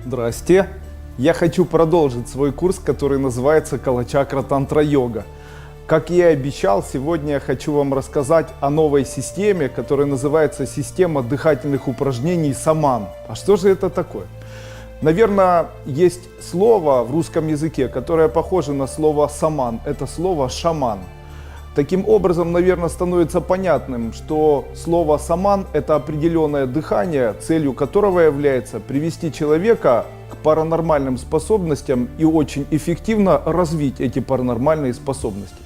Здрасте! Я хочу продолжить свой курс, который называется Калачакра Тантра Йога. Как я и обещал, сегодня я хочу вам рассказать о новой системе, которая называется система дыхательных упражнений саман. А что же это такое? Наверное, есть слово в русском языке, которое похоже на слово саман. Это слово шаман. Таким образом, наверное, становится понятным, что слово «саман» — это определенное дыхание, целью которого является привести человека к паранормальным способностям и очень эффективно развить эти паранормальные способности.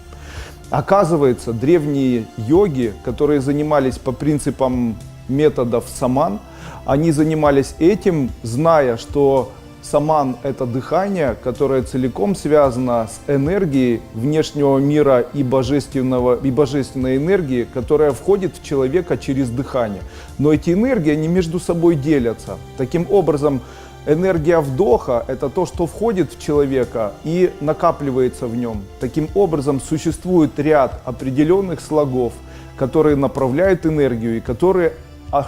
Оказывается, древние йоги, которые занимались по принципам методов саман, они занимались этим, зная, что саман — это дыхание, которое целиком связано с энергией внешнего мира и божественной энергии, которая входит в человека через дыхание. Но эти энергии, они между собой делятся. Таким образом, энергия вдоха — это то, что входит в человека и накапливается в нем. Таким образом, существует ряд определенных слогов, которые направляют энергию и которые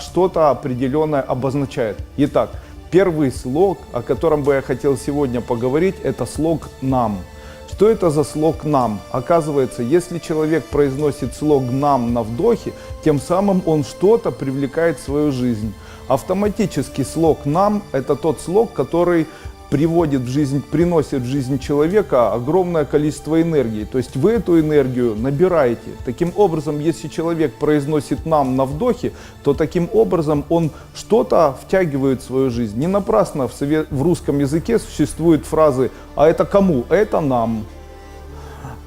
что-то определенное обозначают. Итак, первый слог, о котором бы я хотел сегодня поговорить, это слог «нам». Что это за слог «нам»? Оказывается, если человек произносит слог «нам» на вдохе, тем самым он что-то привлекает в свою жизнь. Автоматически слог «нам» — это тот слог, который приносит в жизнь человека огромное количество энергии. То есть вы эту энергию набираете. Таким образом, если человек произносит «нам» на вдохе, то таким образом он что-то втягивает в свою жизнь. Не напрасно в русском языке существуют фразы «а это кому?» «Это нам»,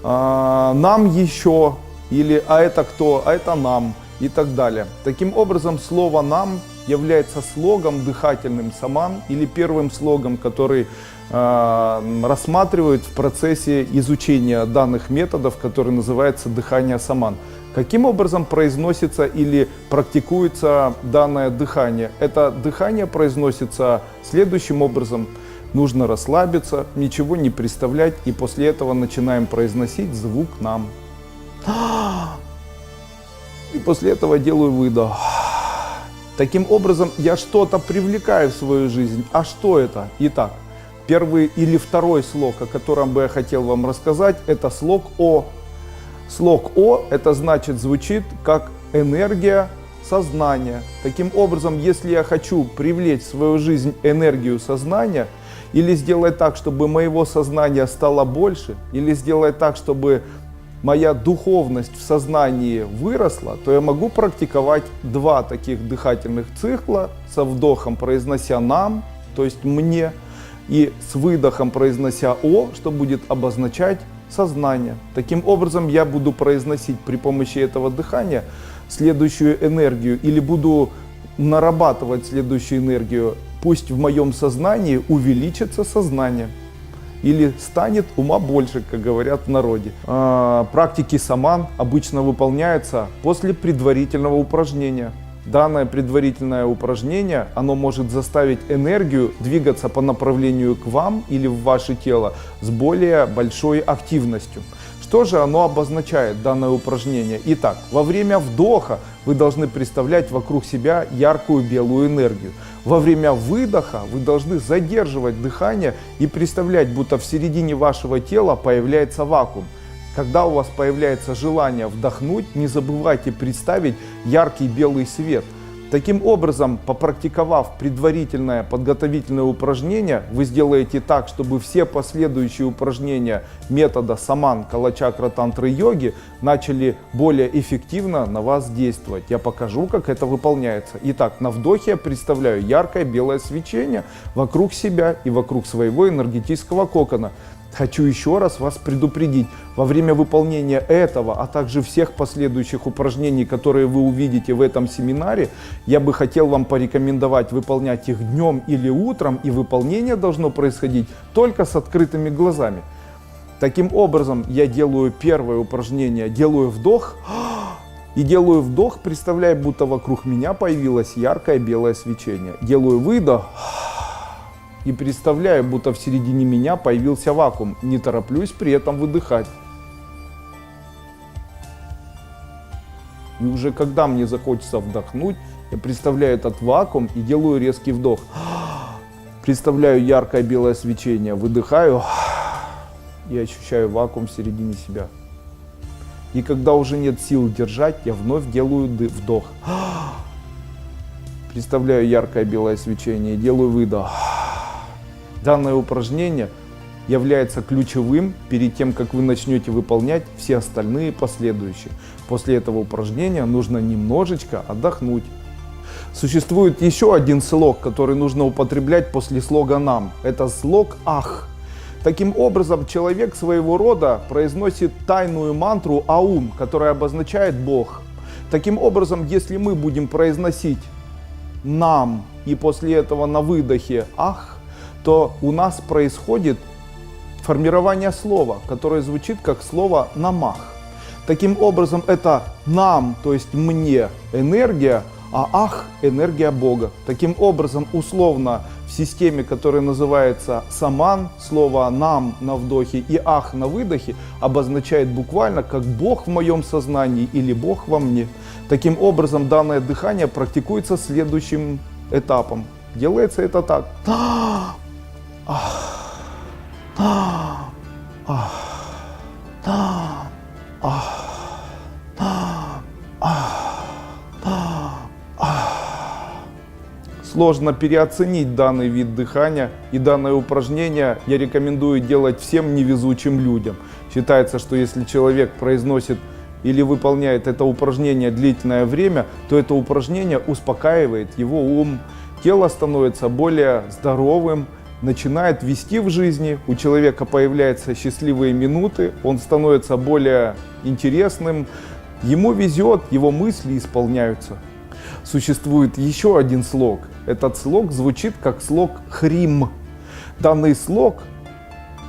«нам еще» или «а это кто?» «А это нам» и так далее. Таким образом, слово «нам» является слогом дыхательным саман или первым слогом, который рассматривают в процессе изучения данных методов, который называется дыхание саман. Каким образом произносится или практикуется данное дыхание? Это дыхание произносится следующим образом. Нужно расслабиться, ничего не представлять, и после этого начинаем произносить звук «нам». И после этого делаю выдох. Таким образом, я что-то привлекаю в свою жизнь. А что это? Итак, первый или второй слог, о котором бы я хотел вам рассказать, это слог О. Слог О, это значит, звучит как энергия сознания. Таким образом, если я хочу привлечь в свою жизнь энергию сознания, или сделать так, чтобы моего сознания стало больше, или сделать так, чтобы моя духовность в сознании выросла, то я могу практиковать два таких дыхательных цикла со вдохом, произнося «нам», то есть «мне», и с выдохом, произнося «о», что будет обозначать сознание. Таким образом, я буду произносить при помощи этого дыхания следующую энергию или буду нарабатывать следующую энергию. Пусть в моем сознании увеличится сознание. Или станет ума больше, как говорят в народе. Практики саман обычно выполняются после предварительного упражнения. Данное предварительное упражнение, оно может заставить энергию двигаться по направлению к вам или в ваше тело с более большой активностью. Что же оно обозначает, данное упражнение? Итак, во время вдоха вы должны представлять вокруг себя яркую белую энергию. Во время выдоха вы должны задерживать дыхание и представлять, будто в середине вашего тела появляется вакуум. Когда у вас появляется желание вдохнуть, не забывайте представить яркий белый свет. Таким образом, попрактиковав предварительное подготовительное упражнение, вы сделаете так, чтобы все последующие упражнения метода саман, калачакра, тантры, йоги начали более эффективно на вас действовать. Я покажу, как это выполняется. Итак, на вдохе я представляю яркое белое свечение вокруг себя и вокруг своего энергетического кокона. Хочу еще раз вас предупредить, во время выполнения этого, а также всех последующих упражнений, которые вы увидите в этом семинаре, я бы хотел вам порекомендовать выполнять их днем или утром, и выполнение должно происходить только с открытыми глазами. Таким образом, я делаю первое упражнение, делаю вдох, и делаю вдох, представляя, будто вокруг меня появилось яркое белое свечение. Делаю выдох. И представляю, будто в середине меня появился вакуум. Не тороплюсь при этом выдыхать. И уже когда мне захочется вдохнуть, я представляю этот вакуум и делаю резкий вдох. Представляю яркое белое свечение, выдыхаю и ощущаю вакуум в середине себя. И когда уже нет сил держать, я вновь делаю вдох. Представляю яркое белое свечение, делаю выдох. Данное упражнение является ключевым перед тем, как вы начнете выполнять все остальные последующие. После этого упражнения нужно немножечко отдохнуть. Существует еще один слог, который нужно употреблять после слога «нам». Это слог «ах». Таким образом, человек своего рода произносит тайную мантру «аум», которая обозначает «Бог». Таким образом, если мы будем произносить «нам» и после этого на выдохе «ах», то у нас происходит формирование слова, которое звучит как слово «намах». Таким образом, это «нам», то есть «мне» энергия, а «ах» – энергия Бога. Таким образом, условно, в системе, которая называется «саман», слово «нам» на вдохе и «ах» на выдохе обозначает буквально как «Бог в моем сознании» или «Бог во мне». Таким образом, данное дыхание практикуется следующим этапом. Делается это так. Сложно переоценить данный вид дыхания, и данное упражнение я рекомендую делать всем невезучим людям. Считается, что если человек произносит или выполняет это упражнение длительное время, то это упражнение успокаивает его ум, тело становится более здоровым, начинает вести в жизни, у человека появляются счастливые минуты, он становится более интересным, ему везет, его мысли исполняются. Существует еще один слог. Этот слог звучит как слог «хрим». Данный слог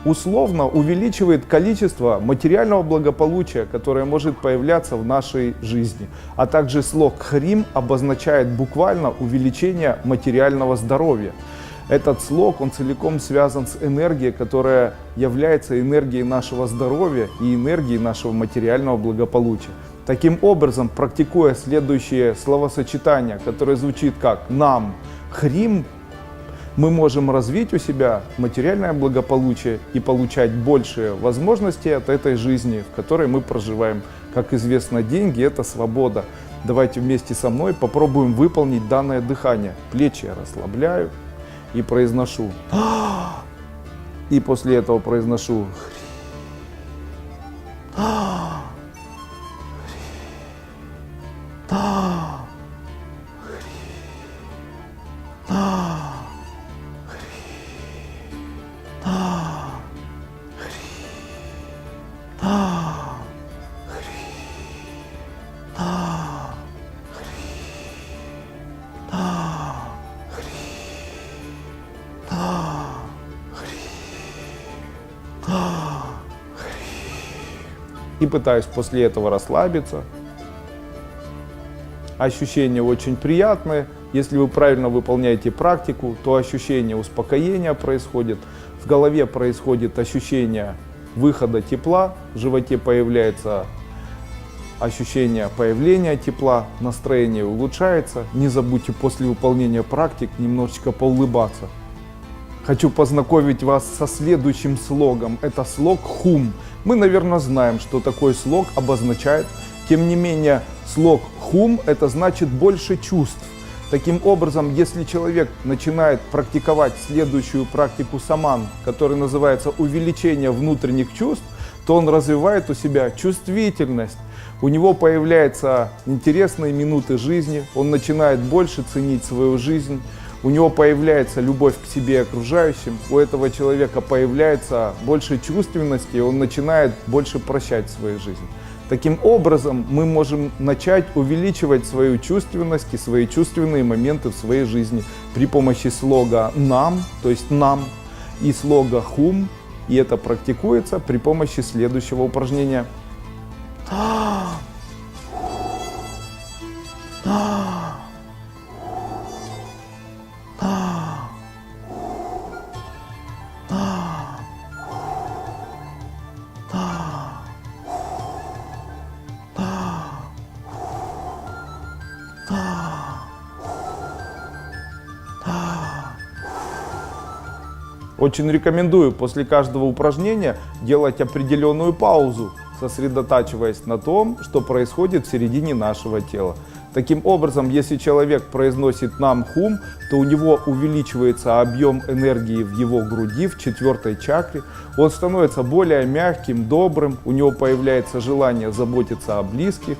условно увеличивает количество материального благополучия, которое может появляться в нашей жизни. А также слог «хрим» обозначает буквально увеличение материального здоровья. Этот слог, он целиком связан с энергией, которая является энергией нашего здоровья и энергией нашего материального благополучия. Таким образом, практикуя следующее словосочетание, которое звучит как «нам», «хрим», мы можем развить у себя материальное благополучие и получать большие возможности от этой жизни, в которой мы проживаем. Как известно, деньги – это свобода. Давайте вместе со мной попробуем выполнить данное дыхание. Плечи я расслабляю и произношу. И после этого произношу. И пытаюсь после этого расслабиться. Ощущения очень приятные. Если вы правильно выполняете практику, то ощущение успокоения происходит. В голове происходит ощущение выхода тепла, в животе появляется ощущение появления тепла, настроение улучшается. Не забудьте после выполнения практик немножечко поулыбаться. Хочу познакомить вас со следующим слогом. Это слог «хум». Мы, наверное, знаем, что такой слог обозначает. Тем не менее, слог «хум» – это значит «больше чувств». Таким образом, если человек начинает практиковать следующую практику саман, которая называется увеличение внутренних чувств, то он развивает у себя чувствительность. У него появляются интересные минуты жизни, он начинает больше ценить свою жизнь. У него появляется любовь к себе и окружающим, у этого человека появляется больше чувственности, он начинает больше прощать в своей жизни. Таким образом, мы можем начать увеличивать свою чувственность и свои чувственные моменты в своей жизни при помощи слога «нам», то есть «нам», и слога «хум», и это практикуется при помощи следующего упражнения. Очень рекомендую после каждого упражнения делать определенную паузу, сосредотачиваясь на том, что происходит в середине нашего тела. Таким образом, если человек произносит нам-хум, то у него увеличивается объем энергии в его груди, в 4-й чакре. Он становится более мягким, добрым, у него появляется желание заботиться о близких,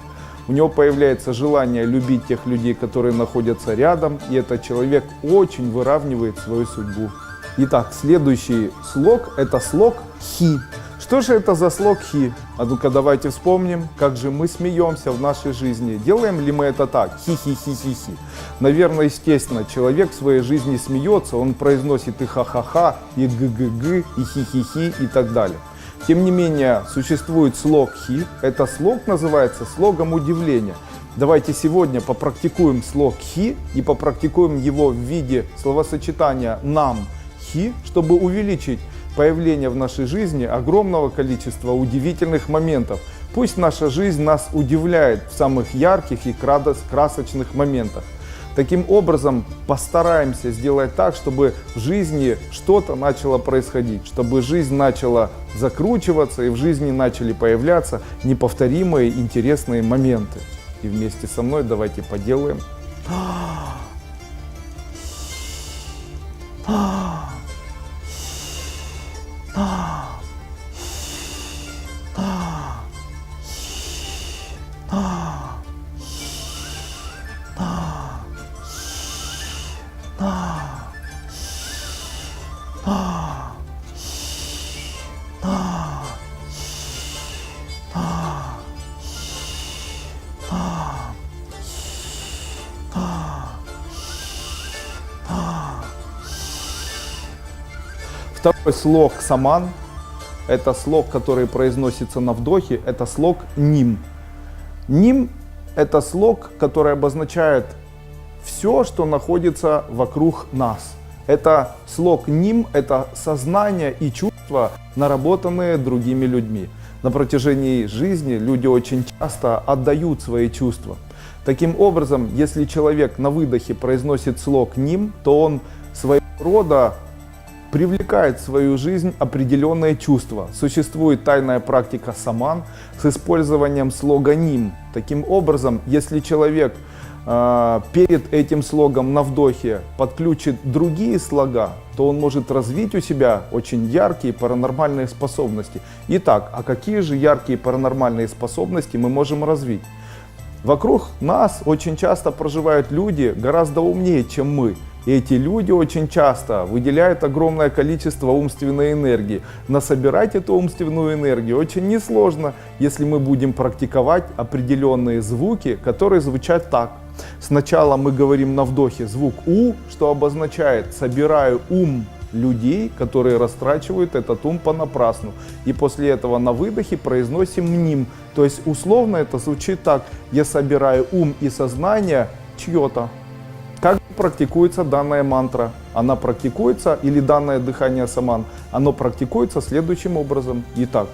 у него появляется желание любить тех людей, которые находятся рядом, и этот человек очень выравнивает свою судьбу. Итак, следующий слог – это слог хи. Что же это за слог хи? А ну-ка давайте вспомним, как же мы смеемся в нашей жизни. Делаем ли мы это так? Хи-хи-хи-хи-хи. Наверное, естественно, человек в своей жизни смеется, он произносит и ха-ха-ха, и г-г-г, и хи-хи-хи и так далее. Тем не менее, существует слог хи. Это слог называется слогом удивления. Давайте сегодня попрактикуем слог хи и попрактикуем его в виде словосочетания нам хи, чтобы увеличить появление в нашей жизни огромного количества удивительных моментов. Пусть наша жизнь нас удивляет в самых ярких и красочных моментах. Таким образом, постараемся сделать так, чтобы в жизни что-то начало происходить, чтобы жизнь начала закручиваться и в жизни начали появляться неповторимые интересные моменты. И вместе со мной давайте поделаем. Второй слог саман – это слог, который произносится на вдохе, это слог ним. Ним – это слог, который обозначает все, что находится вокруг нас. Это слог ним – это сознание и чувства, наработанные другими людьми. На протяжении жизни люди очень часто отдают свои чувства. Таким образом, если человек на выдохе произносит слог ним, то он своего рода привлекает в свою жизнь определенные чувства. Существует тайная практика саман с использованием слога ним. Таким образом, если человек перед этим слогом на вдохе подключит другие слога, то он может развить у себя очень яркие паранормальные способности. Итак, а какие же яркие паранормальные способности мы можем развить? Вокруг нас очень часто проживают люди гораздо умнее, чем мы. И эти люди очень часто выделяют огромное количество умственной энергии. Насобирать эту умственную энергию очень несложно, если мы будем практиковать определенные звуки, которые звучат так. Сначала мы говорим на вдохе звук У, что обозначает «собираю ум людей, которые растрачивают этот ум понапрасну». И после этого на выдохе произносим ним. То есть условно это звучит так: «Я собираю ум и сознание чье-то». Как практикуется данная мантра? Она практикуется, или данное дыхание саман, оно практикуется следующим образом. Итак.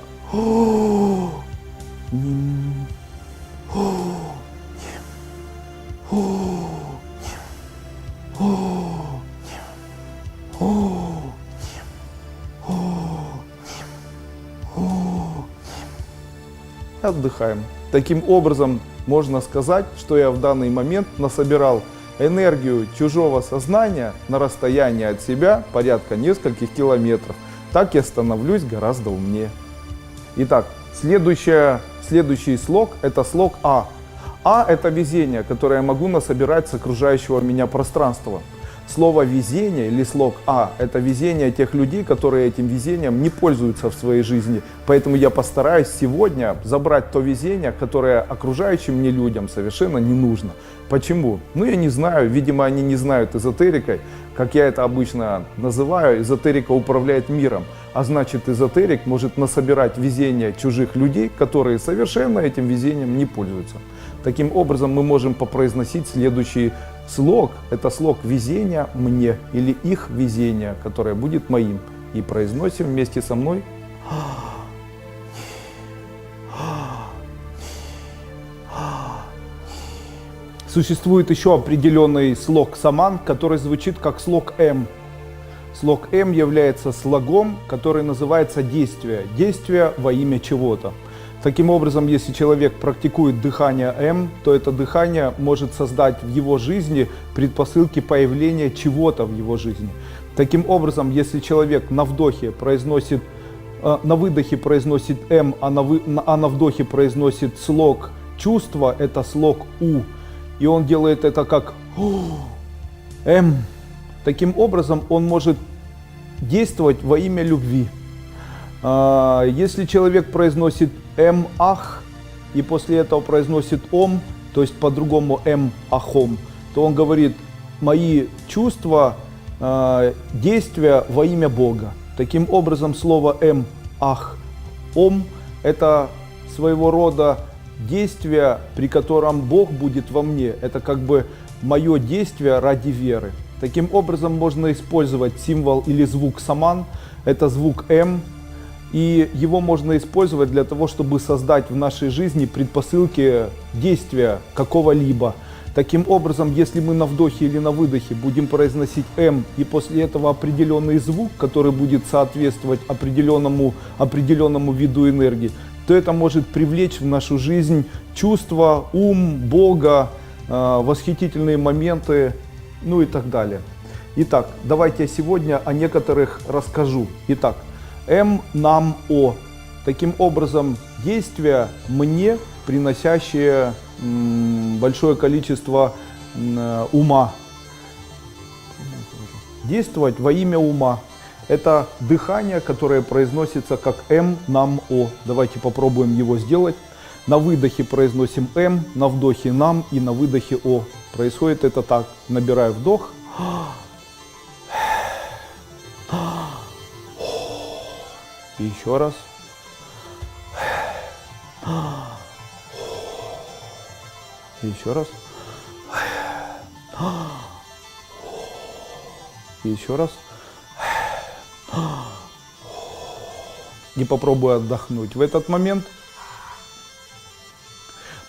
Отдыхаем. Таким образом, можно сказать, что я в данный момент насобирал энергию чужого сознания на расстоянии от себя порядка нескольких километров. Так я становлюсь гораздо умнее. Итак, следующий слог – это слог А. А – это везение, которое я могу насобирать с окружающего меня пространства. Слово «везение» или слог «А» – это везение тех людей, которые этим везением не пользуются в своей жизни. Поэтому я постараюсь сегодня забрать то везение, которое окружающим мне людям совершенно не нужно. Почему? Ну, я не знаю. Видимо, они не знают эзотерикой. Как я это обычно называю, эзотерика управляет миром. А значит, эзотерик может насобирать везение чужих людей, которые совершенно этим везением не пользуются. Таким образом, мы можем попроизносить следующий слог. Это слог везения мне или их везение, которое будет моим. И произносим вместе со мной. Существует еще определенный слог саман, который звучит как слог М. Слог М является слогом, который называется действие. Действие во имя чего-то. Таким образом, если человек практикует дыхание М, то это дыхание может создать в его жизни предпосылки появления чего-то в его жизни. Таким образом, если человек на выдохе произносит М, а на вдохе произносит слог чувства, это слог У. И он делает это как М. Таким образом, он может действовать во имя любви. Если человек произносит М-ах и после этого произносит Ом, то есть по-другому М-ахом, то он говорит мои чувства, действия во имя Бога. Таким образом, слово М-ах, Ом – это своего рода действие, при котором Бог будет во мне. Это как бы мое действие ради веры. Таким образом, можно использовать символ или звук саман, это звук М, и его можно использовать для того, чтобы создать в нашей жизни предпосылки действия какого-либо. Таким образом, если мы на вдохе или на выдохе будем произносить М, и после этого определенный звук, который будет соответствовать определенному виду энергии, то это может привлечь в нашу жизнь чувства, ум, Бога, восхитительные моменты, ну и так далее. Итак, давайте я сегодня о некоторых расскажу. Итак, М, нам, О. Таким образом, действия мне, приносящие большое количество ума. Действовать во имя ума. Это дыхание, которое произносится как М, нам, О. Давайте попробуем его сделать. На выдохе произносим М, на вдохе нам и на выдохе О. Происходит это так. Набираю вдох. И еще раз. И еще раз. И еще раз. И попробую отдохнуть. В этот момент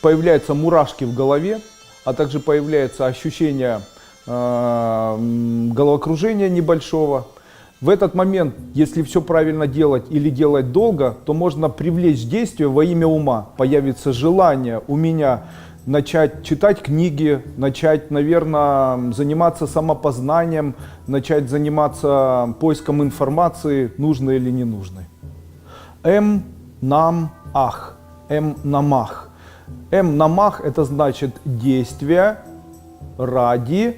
появляются мурашки в голове, а также появляется ощущение головокружения небольшого. В этот момент, если все правильно делать или делать долго, то можно привлечь действие во имя ума. Появится желание у меня начать читать книги, начать, наверное, заниматься самопознанием, начать заниматься поиском информации, нужной или ненужной. М, нам, ах. М, намах. М, намах – это значит действие ради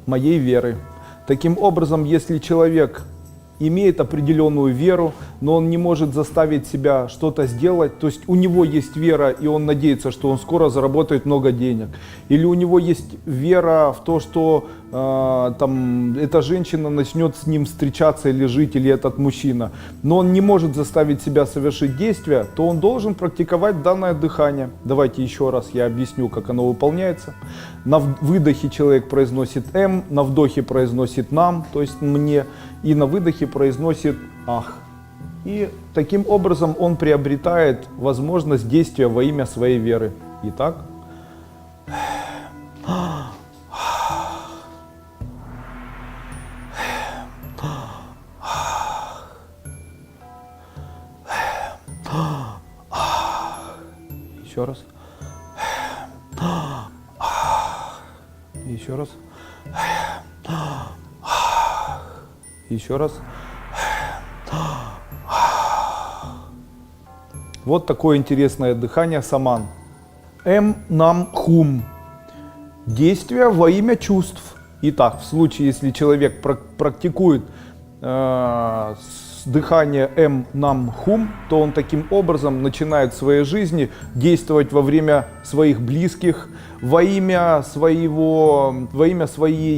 моей веры. Таким образом, если человек имеет определенную веру, но он не может заставить себя что-то сделать, то есть у него есть вера, и он надеется, что он скоро заработает много денег, или у него есть вера в то, что эта женщина начнет с ним встречаться или жить, или этот мужчина, но он не может заставить себя совершить действия, то он должен практиковать данное дыхание. Давайте еще раз я объясню, как оно выполняется. На выдохе человек произносит М, на вдохе произносит нам, то есть мне, и на выдохе произносит ах. И таким образом он приобретает возможность действия во имя своей веры. Итак. Еще раз. Еще раз. Еще раз. Вот такое интересное дыхание саман. М, нам, хум. Действие во имя чувств. Итак, в случае, если человек практикует дыхание М, нам, хум, то он таким образом начинает в своей жизни действовать во время своих близких, во имя своей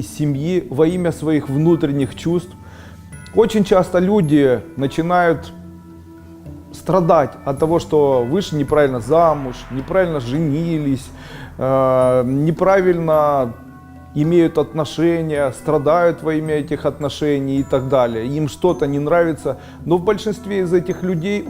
семьи, во имя своих внутренних чувств. Очень часто люди начинают страдать от того, что вышли неправильно замуж, неправильно женились, неправильно имеют отношения, страдают во имя этих отношений и так далее. Им что-то не нравится, но у большинства из этих людей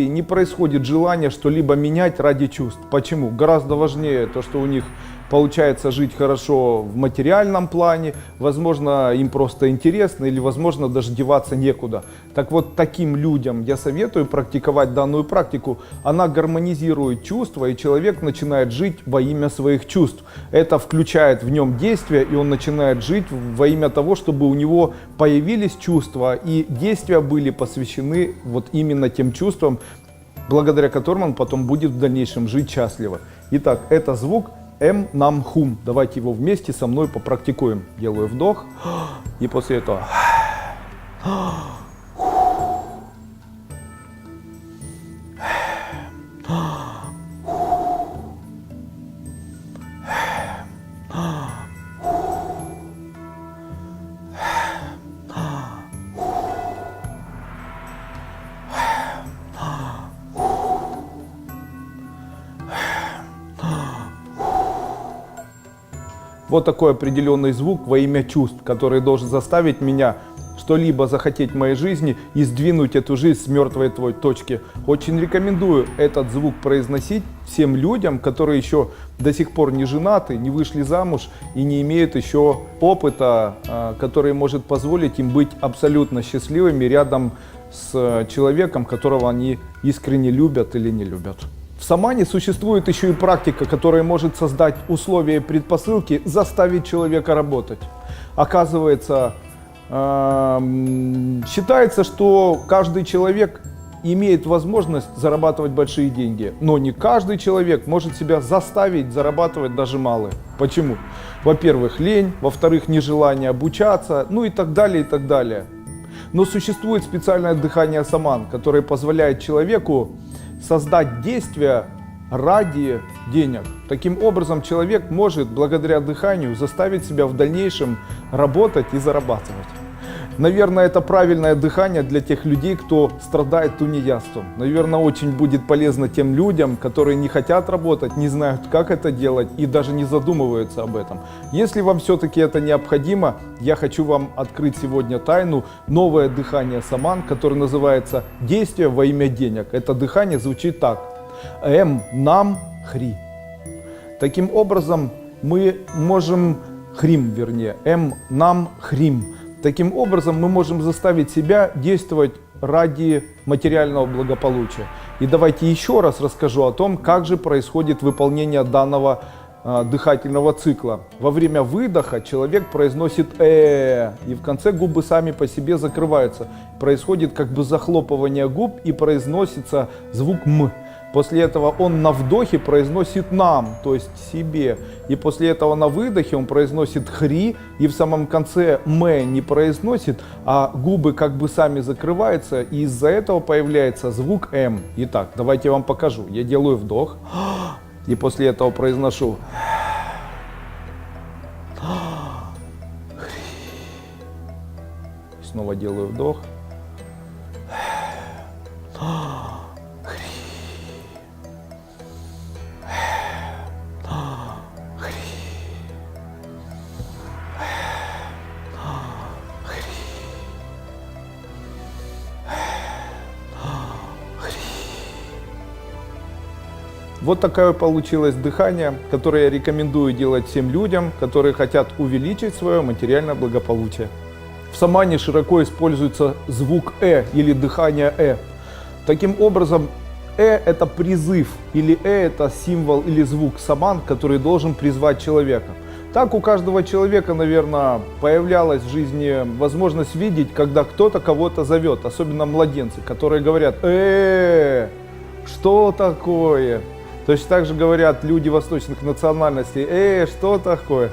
не происходит желания что-либо менять ради чувств. Почему? Гораздо важнее то, что у них получается жить хорошо в материальном плане, возможно, им просто интересно или, возможно, даже деваться некуда. Так вот, таким людям я советую практиковать данную практику. Она гармонизирует чувства, и человек начинает жить во имя своих чувств. Это включает в нем действия, и он начинает жить во имя того, чтобы у него появились чувства, и действия были посвящены вот именно тем чувствам, благодаря которым он потом будет в дальнейшем жить счастливо. Итак, это звук М, Нам, Хум. Давайте его вместе со мной попрактикуем. Делаю вдох, и после этого... Вот такой определенный звук во имя чувств, который должен заставить меня что-либо захотеть в моей жизни и сдвинуть эту жизнь с мертвой точки. Очень рекомендую этот звук произносить всем людям, которые еще до сих пор не женаты, не вышли замуж и не имеют еще опыта, который может позволить им быть абсолютно счастливыми рядом с человеком, которого они искренне любят или не любят. В самане существует еще и практика, которая может создать условия и предпосылки заставить человека работать. Оказывается, считается, что каждый человек имеет возможность зарабатывать большие деньги, но не каждый человек может себя заставить зарабатывать даже малые. Почему? Во-первых, лень, во-вторых, нежелание обучаться, ну и так далее, и так далее. Но существует специальное дыхание саман, которое позволяет человеку создать действия ради денег. Таким образом, человек может, благодаря дыханию, заставить себя в дальнейшем работать и зарабатывать. Наверное, это правильное дыхание для тех людей, кто страдает тунеядством. Наверное, очень будет полезно тем людям, которые не хотят работать, не знают, как это делать и даже не задумываются об этом. Если вам все-таки это необходимо, я хочу вам открыть сегодня тайну, новое дыхание саман, которое называется «Действие во имя денег». Это дыхание звучит так. М, Нам, Хри. Таким образом, мы можем, Хрим вернее, М, Нам, Хрим. Таким образом, мы можем заставить себя действовать ради материального благополучия. И давайте еще раз расскажу о том, как же происходит выполнение данного дыхательного цикла. Во время выдоха человек произносит и в конце губы сами по себе закрываются. Происходит как бы захлопывание губ и произносится звук М. После этого он на вдохе произносит нам, то есть себе. И после этого на выдохе он произносит хри. И в самом конце мэ не произносит, а губы как бы сами закрываются. И из-за этого появляется звук м. Итак, давайте я вам покажу. Я делаю вдох. И после этого произношу. Снова делаю вдох. Вот такое получилось дыхание, которое я рекомендую делать всем людям, которые хотят увеличить свое материальное благополучие. В самане широко используется звук или дыхание Таким образом, это призыв, или это символ или звук саман, который должен призвать человека. Так у каждого человека, наверное, появлялась в жизни возможность видеть, когда кто-то кого-то зовет, особенно младенцы, которые говорят что такое? Точно так же говорят люди восточных национальностей, что такое?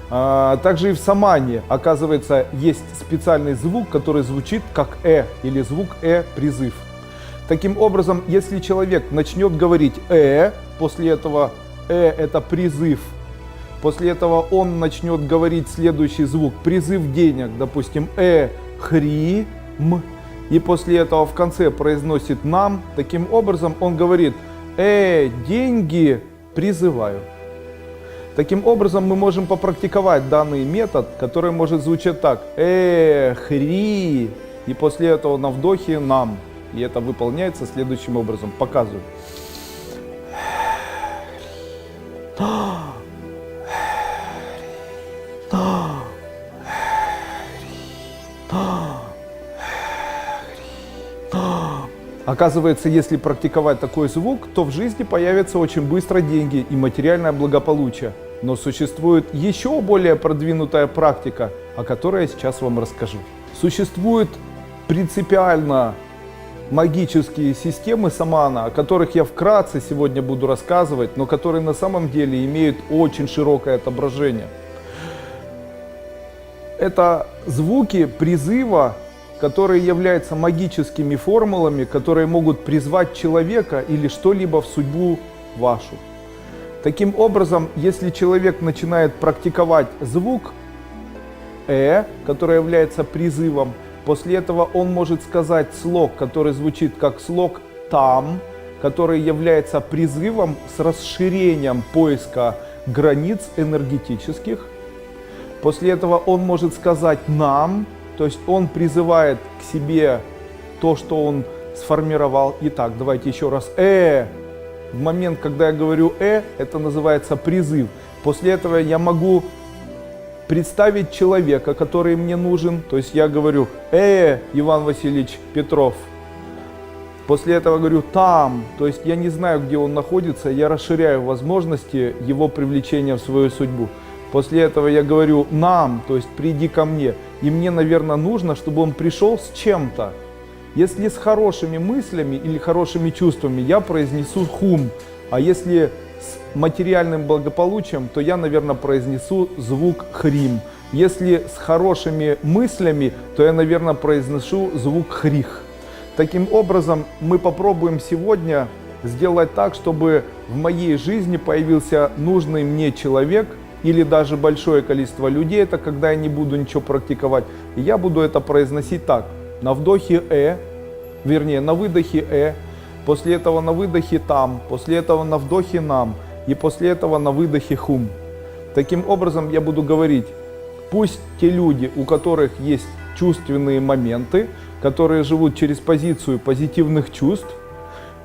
Также и в самане, оказывается, есть специальный звук, который звучит как или звук призыв. Таким образом, если человек начнет говорить после этого это призыв, после этого он начнет говорить следующий звук, призыв денег, допустим, хри, м, и после этого в конце произносит нам, таким образом он говорит, деньги призываю. Таким образом мы можем попрактиковать данный метод, который может звучать так, хри, и после этого на вдохе нам. И это выполняется следующим образом. Показываю. Оказывается, если практиковать такой звук, то в жизни появятся очень быстро деньги и материальное благополучие. Но существует еще более продвинутая практика, о которой я сейчас вам расскажу. Существуют принципиально магические системы самана, о которых я вкратце сегодня буду рассказывать, но которые на самом деле имеют очень широкое отображение. Это звуки призыва, которые являются магическими формулами, которые могут призвать человека или что-либо в судьбу вашу. Таким образом, если человек начинает практиковать звук который является призывом, после этого он может сказать слог, который звучит как слог «там», который является призывом с расширением поиска границ энергетических. После этого он может сказать «нам», то есть он призывает к себе то, что он сформировал. Итак, давайте еще раз. В момент, когда я говорю это называется призыв. После этого я могу представить человека, который мне нужен. То есть я говорю Иван Васильевич Петров. После этого говорю там. То есть я не знаю, где он находится. Я расширяю возможности его привлечения в свою судьбу. После этого я говорю нам, то есть приди ко мне. И мне, наверное, нужно, чтобы он пришел с чем-то. Если с хорошими мыслями или хорошими чувствами, я произнесу хум. А если с материальным благополучием, то я, наверное, произнесу звук хрим. Если с хорошими мыслями, то я, наверное, произнесу звук хрих. Таким образом, мы попробуем сегодня сделать так, чтобы в моей жизни появился нужный мне человек, или даже большое количество людей, это когда я не буду ничего практиковать. И я буду это произносить так. На вдохе на выдохе после этого на выдохе там, после этого на вдохе нам, и после этого на выдохе хум. Таким образом я буду говорить, пусть те люди, у которых есть чувственные моменты, которые живут через позицию позитивных чувств,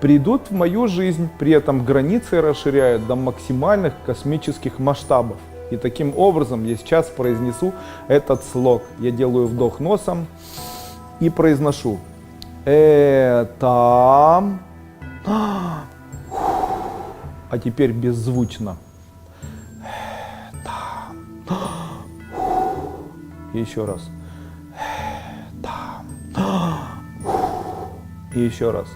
придут в мою жизнь, при этом границы расширяют до максимальных космических масштабов. И таким образом я сейчас произнесу этот слог. Я делаю вдох носом и произношу. Там. А теперь беззвучно. Там. И еще раз. Там. И еще раз.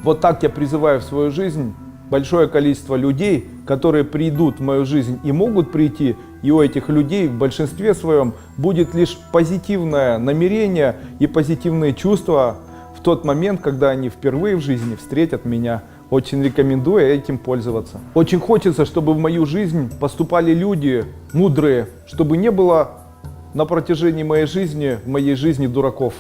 Вот так я призываю в свою жизнь большое количество людей, которые придут в мою жизнь и могут прийти, и у этих людей в большинстве своем будет лишь позитивное намерение и позитивные чувства в тот момент, когда они впервые в жизни встретят меня. Очень рекомендую этим пользоваться. Очень хочется, чтобы в мою жизнь поступали люди мудрые, чтобы не было на протяжении моей жизни дураков.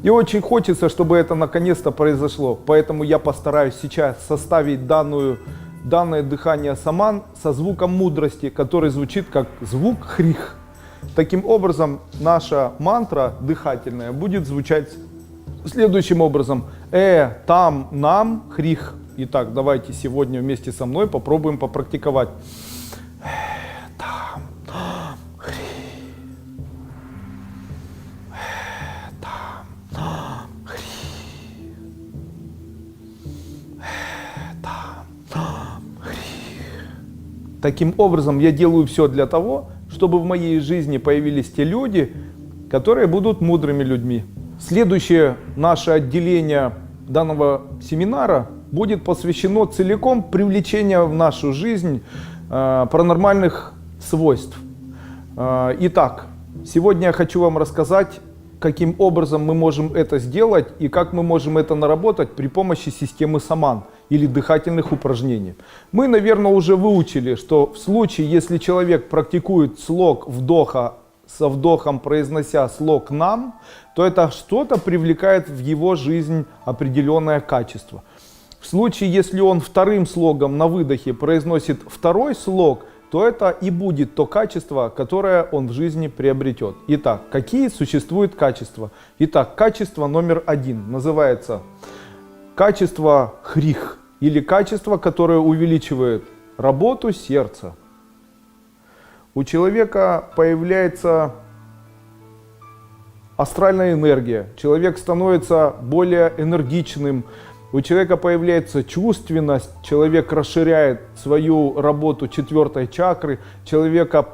И очень хочется, чтобы это наконец-то произошло. Поэтому я постараюсь сейчас составить данное дыхание саман со звуком мудрости, который звучит как звук хрих. Таким образом, наша мантра дыхательная будет звучать следующим образом. Там, нам, хрих. Итак, давайте сегодня вместе со мной попробуем попрактиковать. Таким образом, я делаю все для того, чтобы в моей жизни появились те люди, которые будут мудрыми людьми. Следующее наше отделение данного семинара будет посвящено целиком привлечению в нашу жизнь паранормальных свойств. Итак, сегодня я хочу вам рассказать, каким образом мы можем это сделать и как мы можем это наработать при помощи системы саман или дыхательных упражнений. Мы, наверное, уже выучили, что в случае, если человек практикует слог вдоха со вдохом, произнося слог «нам», то это что-то привлекает в его жизнь определенное качество. В случае, если он вторым слогом на выдохе произносит второй слог, то это и будет то качество, которое он в жизни приобретет. Итак, какие существуют качества? Итак, качество номер 1 называется качество хрих, или качество, которое увеличивает работу сердца. У человека появляется астральная энергия, человек становится более энергичным, у человека появляется чувственность, человек расширяет свою работу 4-й чакры,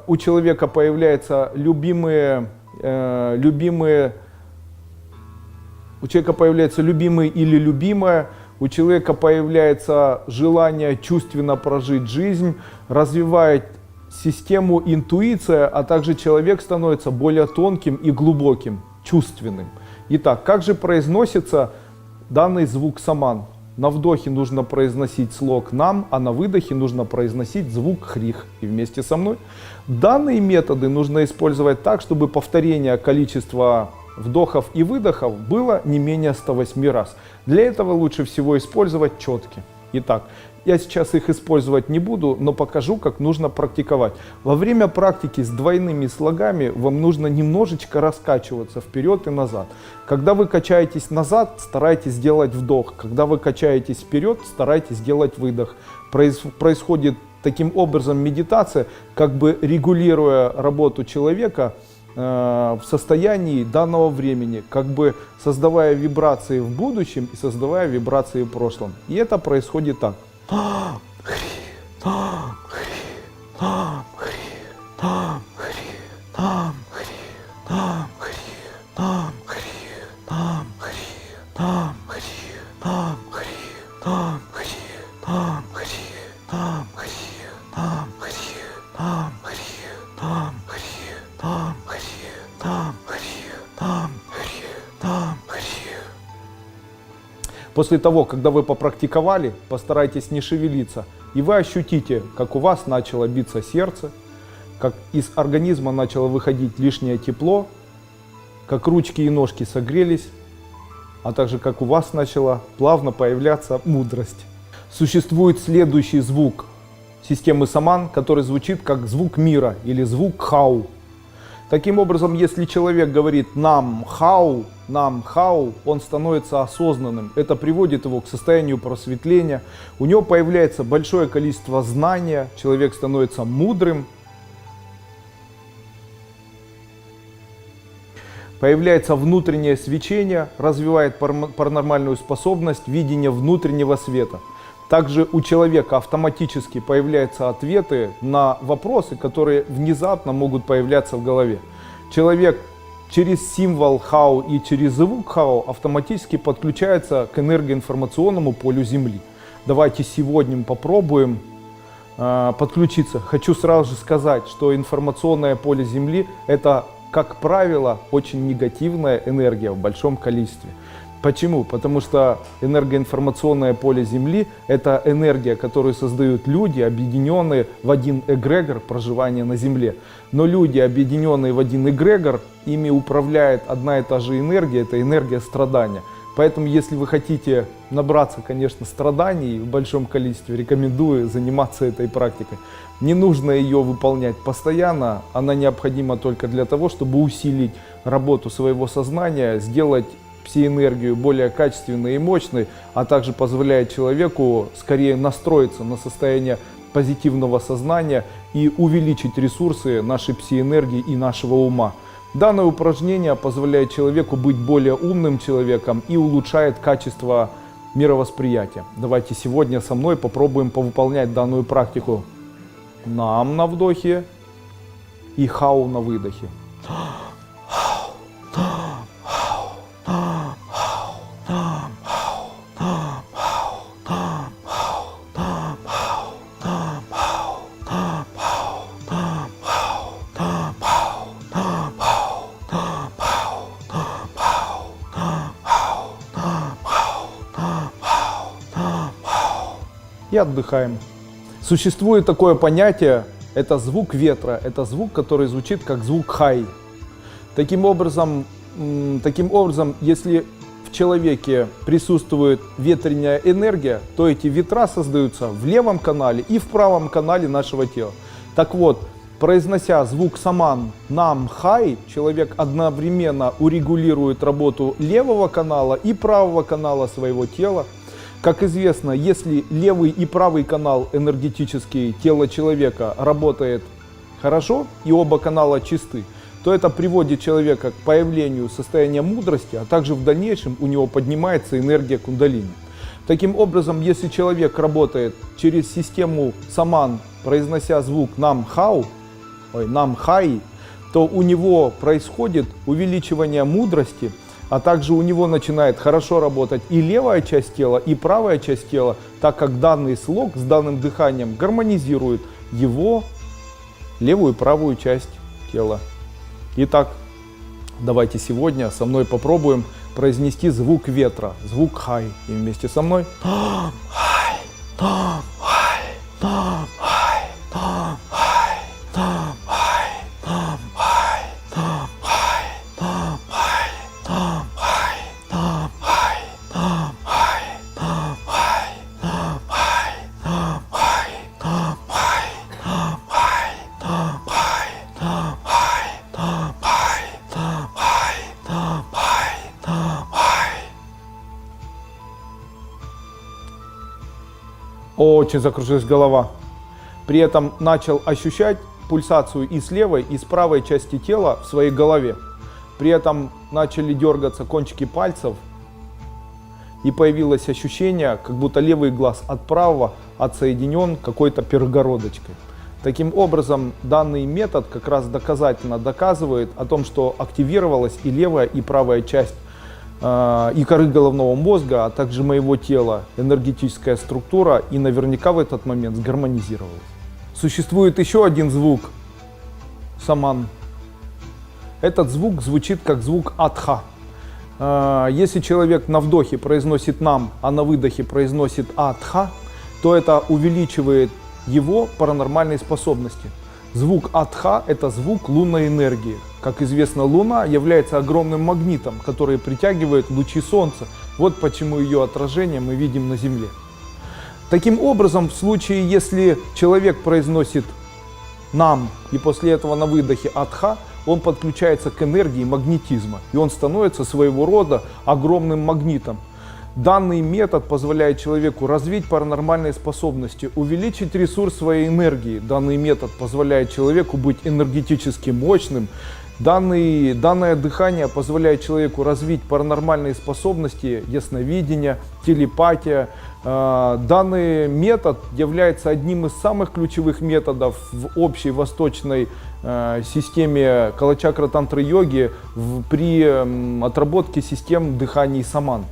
у человека появляются любимые или любимая, у человека появляется желание чувственно прожить жизнь, развивает систему интуиция, а также человек становится более тонким и глубоким, чувственным. Итак, как же произносится данный звук саман? На вдохе нужно произносить слог нам, а на выдохе нужно произносить звук хрих. И вместе со мной. Данные методы нужно использовать так, чтобы повторение количества вдохов и выдохов было не менее 108 раз. Для этого лучше всего использовать четки. Итак, я сейчас их использовать не буду, но покажу, как нужно практиковать. Во время практики с двойными слогами вам нужно немножечко раскачиваться вперед и назад. Когда вы качаетесь назад, старайтесь сделать вдох. Когда вы качаетесь вперед, старайтесь сделать выдох. Происходит таким образом медитация, как бы регулируя работу человека в состоянии данного времени, как бы создавая вибрации в будущем и создавая вибрации в прошлом. И это происходит так. После того, когда вы попрактиковали, постарайтесь не шевелиться, и вы ощутите, как у вас начало биться сердце, как из организма начало выходить лишнее тепло, как ручки и ножки согрелись, а также как у вас начала плавно появляться мудрость. Существует следующий звук системы саман, который звучит как звук мира или звук хау. Таким образом, если человек говорит нам хау, он становится осознанным. Это приводит его к состоянию просветления. У него появляется большое количество знания, человек становится мудрым. Появляется внутреннее свечение, развивает паранормальную способность видения внутреннего света. Также у человека автоматически появляются ответы на вопросы, которые внезапно могут появляться в голове. Человек через символ хау и через звук хау автоматически подключается к энергоинформационному полю Земли. Давайте сегодня попробуем подключиться. Хочу сразу же сказать, что информационное поле Земли — это, как правило, очень негативная энергия в большом количестве. Почему? Потому что энергоинформационное поле Земли — это энергия, которую создают люди, объединенные в один эгрегор проживания на Земле. Но люди, объединенные в один эгрегор, ими управляет одна и та же энергия, это энергия страдания. Поэтому, если вы хотите набраться, конечно, страданий в большом количестве, рекомендую заниматься этой практикой. Не нужно ее выполнять постоянно, она необходима только для того, чтобы усилить работу своего сознания, сделать псиэнергию более качественной и мощной, а также позволяет человеку скорее настроиться на состояние позитивного сознания и увеличить ресурсы нашей псиэнергии и нашего ума. Данное упражнение позволяет человеку быть более умным человеком и улучшает качество мировосприятия. Давайте сегодня со мной попробуем повыполнять данную практику. Нам на вдохе и хау на выдохе. И отдыхаем. Существует такое понятие, это звук ветра, это звук, который звучит как звук хай. Таким образом, если в человеке присутствует ветреная энергия, то эти ветра создаются в левом канале и в правом канале нашего тела. Так вот, произнося звук саман нам хай, человек одновременно урегулирует работу левого канала и правого канала своего тела. Как известно, если левый и правый канал энергетический тела человека работает хорошо и оба канала чисты, то это приводит человека к появлению состояния мудрости, а также в дальнейшем у него поднимается энергия кундалини. Таким образом, если человек работает через систему саман, произнося звук намхай, то у него происходит увеличивание мудрости, а также у него начинает хорошо работать и левая часть тела, и правая часть тела, так как данный слог с данным дыханием гармонизирует его левую и правую часть тела. Итак, давайте сегодня со мной попробуем произнести звук ветра, звук хай. И вместе со мной. Очень закружилась голова. При этом начал ощущать пульсацию и с левой, и с правой части тела в своей голове. При этом начали дергаться кончики пальцев. И появилось ощущение, как будто левый глаз от правого отсоединен какой-то перегородочкой. Таким образом, данный метод как раз доказательно доказывает о том, что активировалась и левая, и правая часть и коры головного мозга, а также моего тела, энергетическая структура, и наверняка в этот момент сгармонизировалась. Существует еще один звук саман. Этот звук звучит как звук атха. Если человек на вдохе произносит нам, а на выдохе произносит атха, то это увеличивает его паранормальные способности. Звук атха – это звук лунной энергии. Как известно, Луна является огромным магнитом, который притягивает лучи Солнца. Вот почему ее отражение мы видим на Земле. Таким образом, в случае, если человек произносит нам и после этого на выдохе атха, он подключается к энергии магнетизма, и он становится своего рода огромным магнитом. Данный метод позволяет человеку развить паранормальные способности, увеличить ресурс своей энергии. Данный метод позволяет человеку быть энергетически мощным. Данное дыхание позволяет человеку развить паранормальные способности, ясновидение, телепатия. Данный метод является одним из самых ключевых методов в общей восточной системе калачакра-тантры-йоги при отработке систем дыханий саман.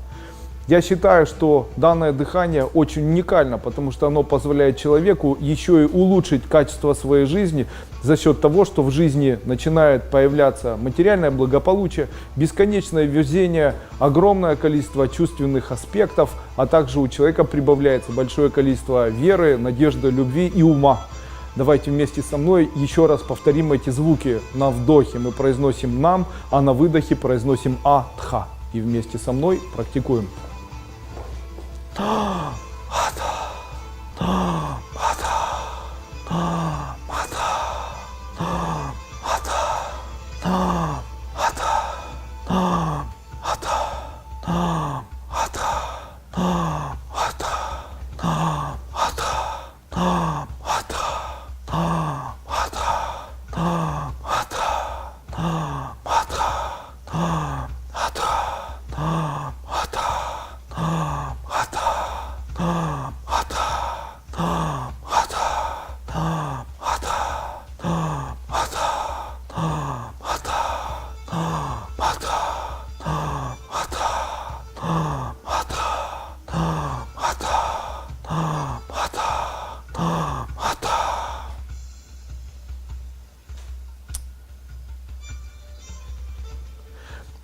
Я считаю, что данное дыхание очень уникально, потому что оно позволяет человеку еще и улучшить качество своей жизни за счет того, что в жизни начинает появляться материальное благополучие, бесконечное везение, огромное количество чувственных аспектов, а также у человека прибавляется большое количество веры, надежды, любви и ума. Давайте вместе со мной еще раз повторим эти звуки. На вдохе мы произносим нам, а на выдохе произносим атха. И вместе со мной практикуем.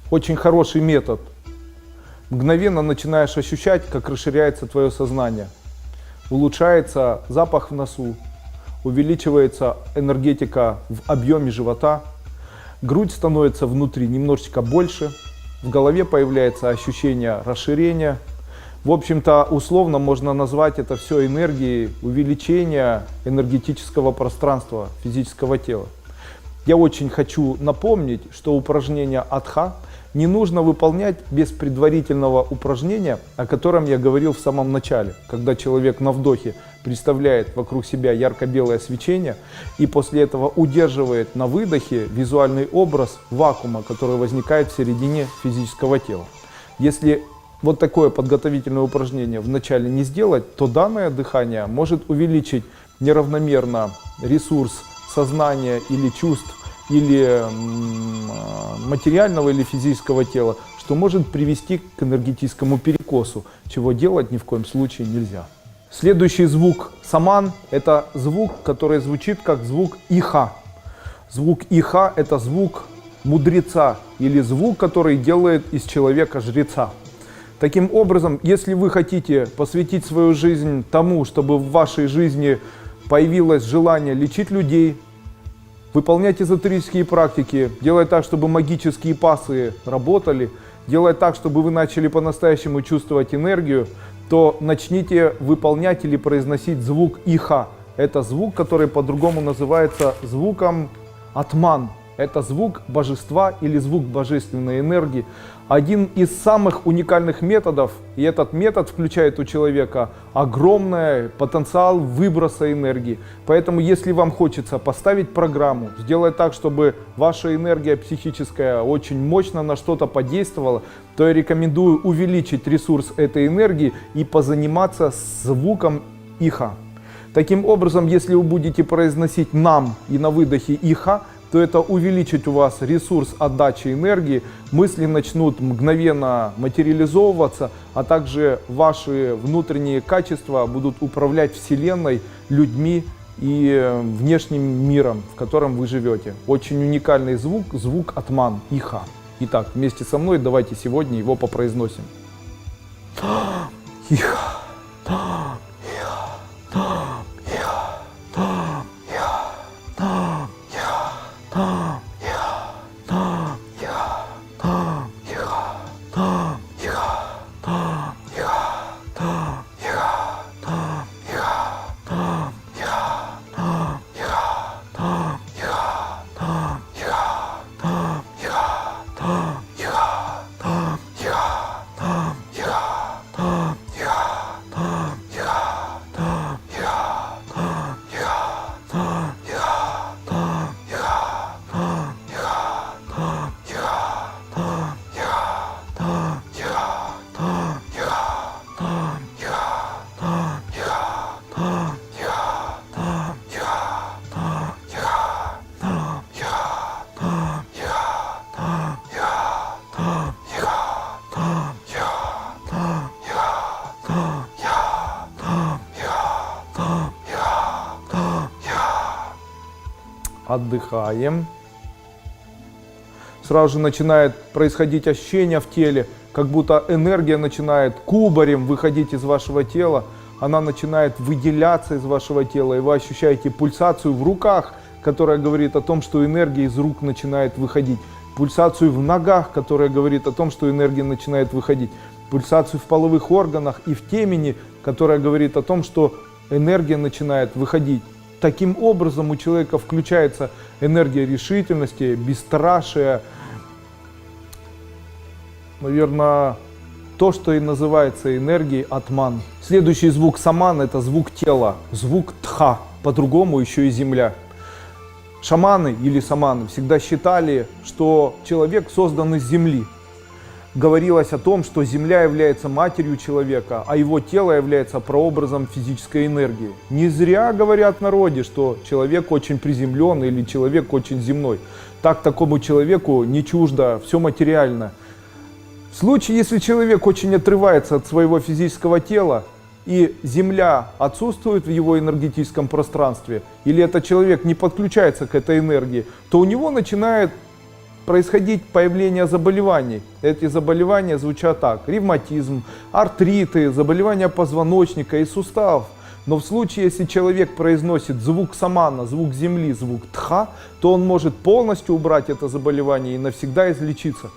Очень хороший метод. Мгновенно начинаешь ощущать, как расширяется твое сознание. Улучшается запах в носу, увеличивается энергетика в объеме живота, грудь становится внутри немножечко больше, в голове появляется ощущение расширения. В общем-то, условно можно назвать это все энергией увеличения энергетического пространства физического тела. Я очень хочу напомнить, что упражнение атха не нужно выполнять без предварительного упражнения, о котором я говорил в самом начале, когда человек на вдохе представляет вокруг себя ярко-белое свечение и после этого удерживает на выдохе визуальный образ вакуума, который возникает в середине физического тела. Если вот такое подготовительное упражнение вначале не сделать, то данное дыхание может увеличить неравномерно ресурс сознания или чувств, или материального или физического тела, что может привести к энергетическому перекосу, чего делать ни в коем случае нельзя. Следующий звук саман – это звук, который звучит как звук иха. Звук иха – это звук мудреца или звук, который делает из человека жреца. Таким образом, если вы хотите посвятить свою жизнь тому, чтобы в вашей жизни появилось желание лечить людей, выполнять эзотерические практики, делать так, чтобы магические пасы работали, делать так, чтобы вы начали по-настоящему чувствовать энергию, то начните выполнять или произносить звук иха. Это звук, который по-другому называется звуком атман. Это звук божества или звук божественной энергии. Один из самых уникальных методов, и этот метод включает у человека огромный потенциал выброса энергии. Поэтому, если вам хочется поставить программу, сделать так, чтобы ваша энергия психическая очень мощно на что-то подействовала, то я рекомендую увеличить ресурс этой энергии и позаниматься с звуком иха. Таким образом, если вы будете произносить нам и на выдохе иха, то это увеличит у вас ресурс отдачи энергии, мысли начнут мгновенно материализовываться, а также ваши внутренние качества будут управлять Вселенной, людьми и внешним миром, в котором вы живете. Очень уникальный звук, звук атман, иха. Итак, вместе со мной давайте сегодня его попроизносим. Иха. Отдыхаем. Сразу же начинает происходить ощущение в теле, как будто энергия начинает кубарем выходить из вашего тела. Она начинает выделяться из вашего тела, и вы ощущаете пульсацию в руках, которая говорит о том, что энергия из рук начинает выходить. Пульсацию в ногах, которая говорит о том, что энергия начинает выходить. Пульсацию в половых органах и в темени, которая говорит о том, что энергия начинает выходить. Таким образом у человека включается энергия решительности, бесстрашия, наверное, то, что и называется энергией атман. Следующий звук саман – это звук тела, звук тха, по-другому еще и земля. Шаманы или саманы всегда считали, что человек создан из земли. Говорилось о том, что Земля является матерью человека, а его тело является прообразом физической энергии. Не зря говорят в народе, что человек очень приземленный или человек очень земной. Так такому человеку не чуждо все материальное. В случае, если человек очень отрывается от своего физического тела, и Земля отсутствует в его энергетическом пространстве, или этот человек не подключается к этой энергии, то у него начинает происходить появление заболеваний. Эти заболевания звучат так: ревматизм, артриты, заболевания позвоночника и суставов. Но в случае, если человек произносит звук самана, звук земли, звук тха, то он может полностью убрать это заболевание и навсегда излечиться.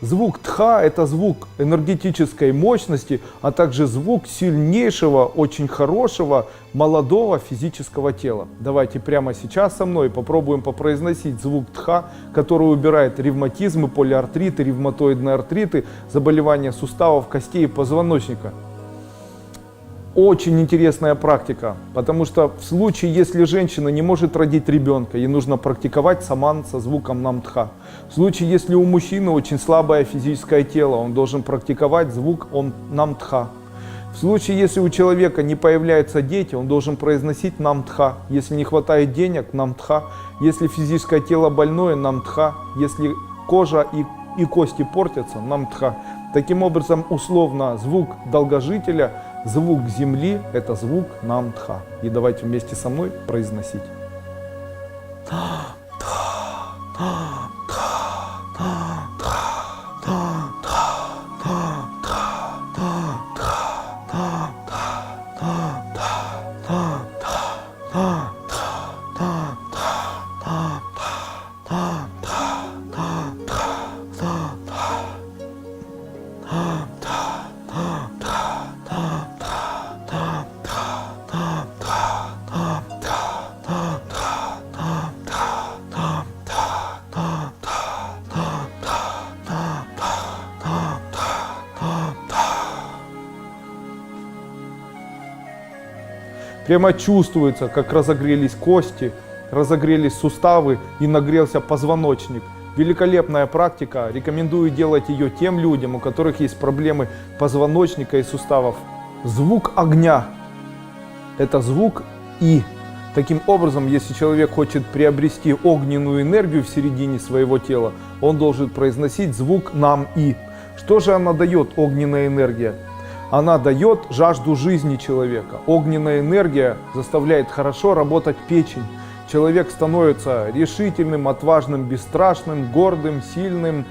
Звук тха – это звук энергетической мощности, а также звук сильнейшего, очень хорошего, молодого физического тела. Давайте прямо сейчас со мной попробуем попроизносить звук тха, который убирает ревматизмы, полиартриты, ревматоидные артриты, заболевания суставов, костей и позвоночника. Очень интересная практика, потому что в случае, если женщина не может родить ребенка, ей нужно практиковать саман со звуком намтха. В случае, если у мужчины очень слабое физическое тело, он должен практиковать звук намтха. В случае, если у человека не появляются дети, он должен произносить намтха. Если не хватает денег, намтха. Если физическое тело больное, намтха. Если кожа и кости портятся, намтха. Таким образом, условно, звук долгожителя, звук земли – это звук намтха. И давайте вместе со мной произносить. Прямо чувствуется, как разогрелись кости, разогрелись суставы и нагрелся позвоночник. Великолепная практика. Рекомендую делать ее тем людям, у которых есть проблемы позвоночника и суставов. Звук огня – это звук И. Таким образом, если человек хочет приобрести огненную энергию в середине своего тела, он должен произносить звук Нам-И. Что же она дает, огненная энергия? Она дает жажду жизни человека. Огненная энергия заставляет хорошо работать печень. Человек становится решительным, отважным, бесстрашным, гордым, сильным.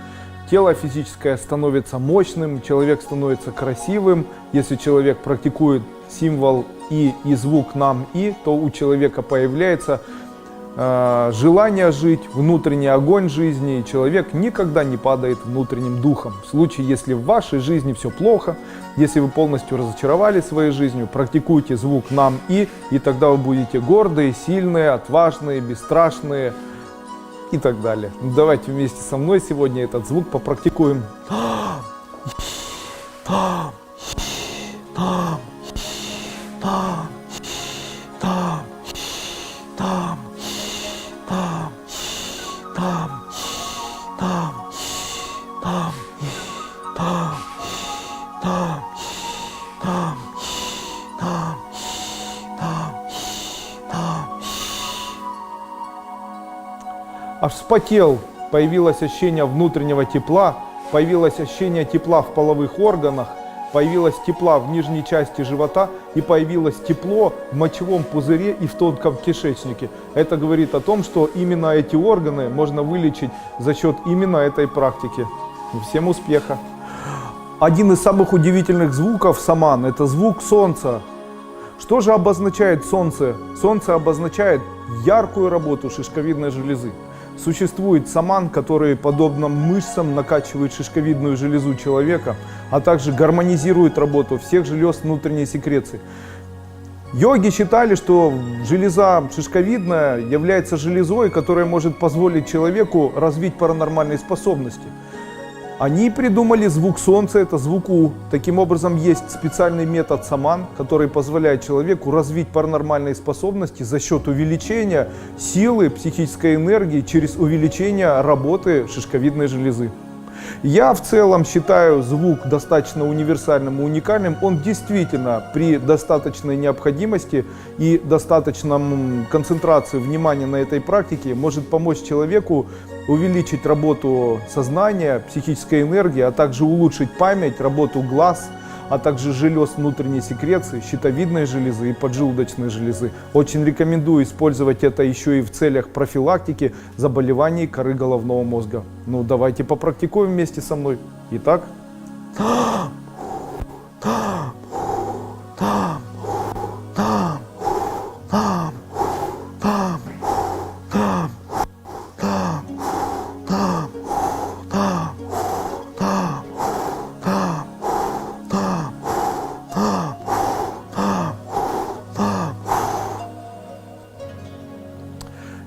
Тело физическое становится мощным, человек становится красивым. Если человек практикует символ И и звук Нам-И, то у человека появляется желание жить, внутренний огонь жизни, и человек никогда не падает внутренним духом. В случае, если в вашей жизни все плохо, если вы полностью разочаровали своей жизнью, практикуйте звук Нам-И, и тогда вы будете гордые, сильные, отважные, бесстрашные и так далее. Давайте вместе со мной сегодня этот звук попрактикуем. Аж вспотел, появилось ощущение внутреннего тепла, появилось ощущение тепла в половых органах, появилось тепла в нижней части живота и появилось тепло в мочевом пузыре и в тонком кишечнике. Это говорит о том, что именно эти органы можно вылечить за счет именно этой практики. Всем успеха! Один из самых удивительных звуков саман – это звук солнца. Что же обозначает солнце? Солнце обозначает яркую работу шишковидной железы. Существует саман, который, подобно мышцам, накачивает шишковидную железу человека, а также гармонизирует работу всех желез внутренней секреции. Йоги считали, что железа шишковидная является железой, которая может позволить человеку развить паранормальные способности. Они придумали звук солнца, это звук У. Таким образом, есть специальный метод саман, который позволяет человеку развить паранормальные способности за счет увеличения силы психической энергии через увеличение работы шишковидной железы. Я в целом считаю звук достаточно универсальным и уникальным. Он действительно при достаточной необходимости и достаточном концентрации внимания на этой практике может помочь человеку увеличить работу сознания, психической энергии, а также улучшить память, работу глаз, а также желез внутренней секреции, щитовидной железы и поджелудочной железы. Очень рекомендую использовать это еще и в целях профилактики заболеваний коры головного мозга. Ну, давайте попрактикуем вместе со мной. Итак.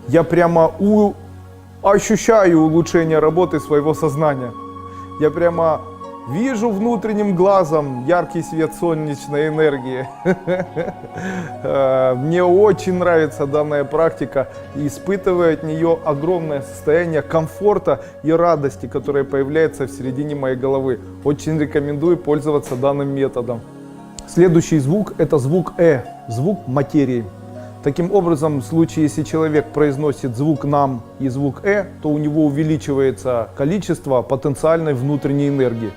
Я прямо ощущаю улучшение работы своего сознания. Я прямо Вижу внутренним глазом яркий свет солнечной энергии. Мне очень нравится данная практика и испытываю от нее огромное состояние комфорта и радости, которое появляется в середине моей головы. Очень рекомендую пользоваться данным методом. Следующий звук — это звук звук материи. Таким образом, в случае, если человек произносит звук «нам» и звук то у него увеличивается количество потенциальной внутренней энергии.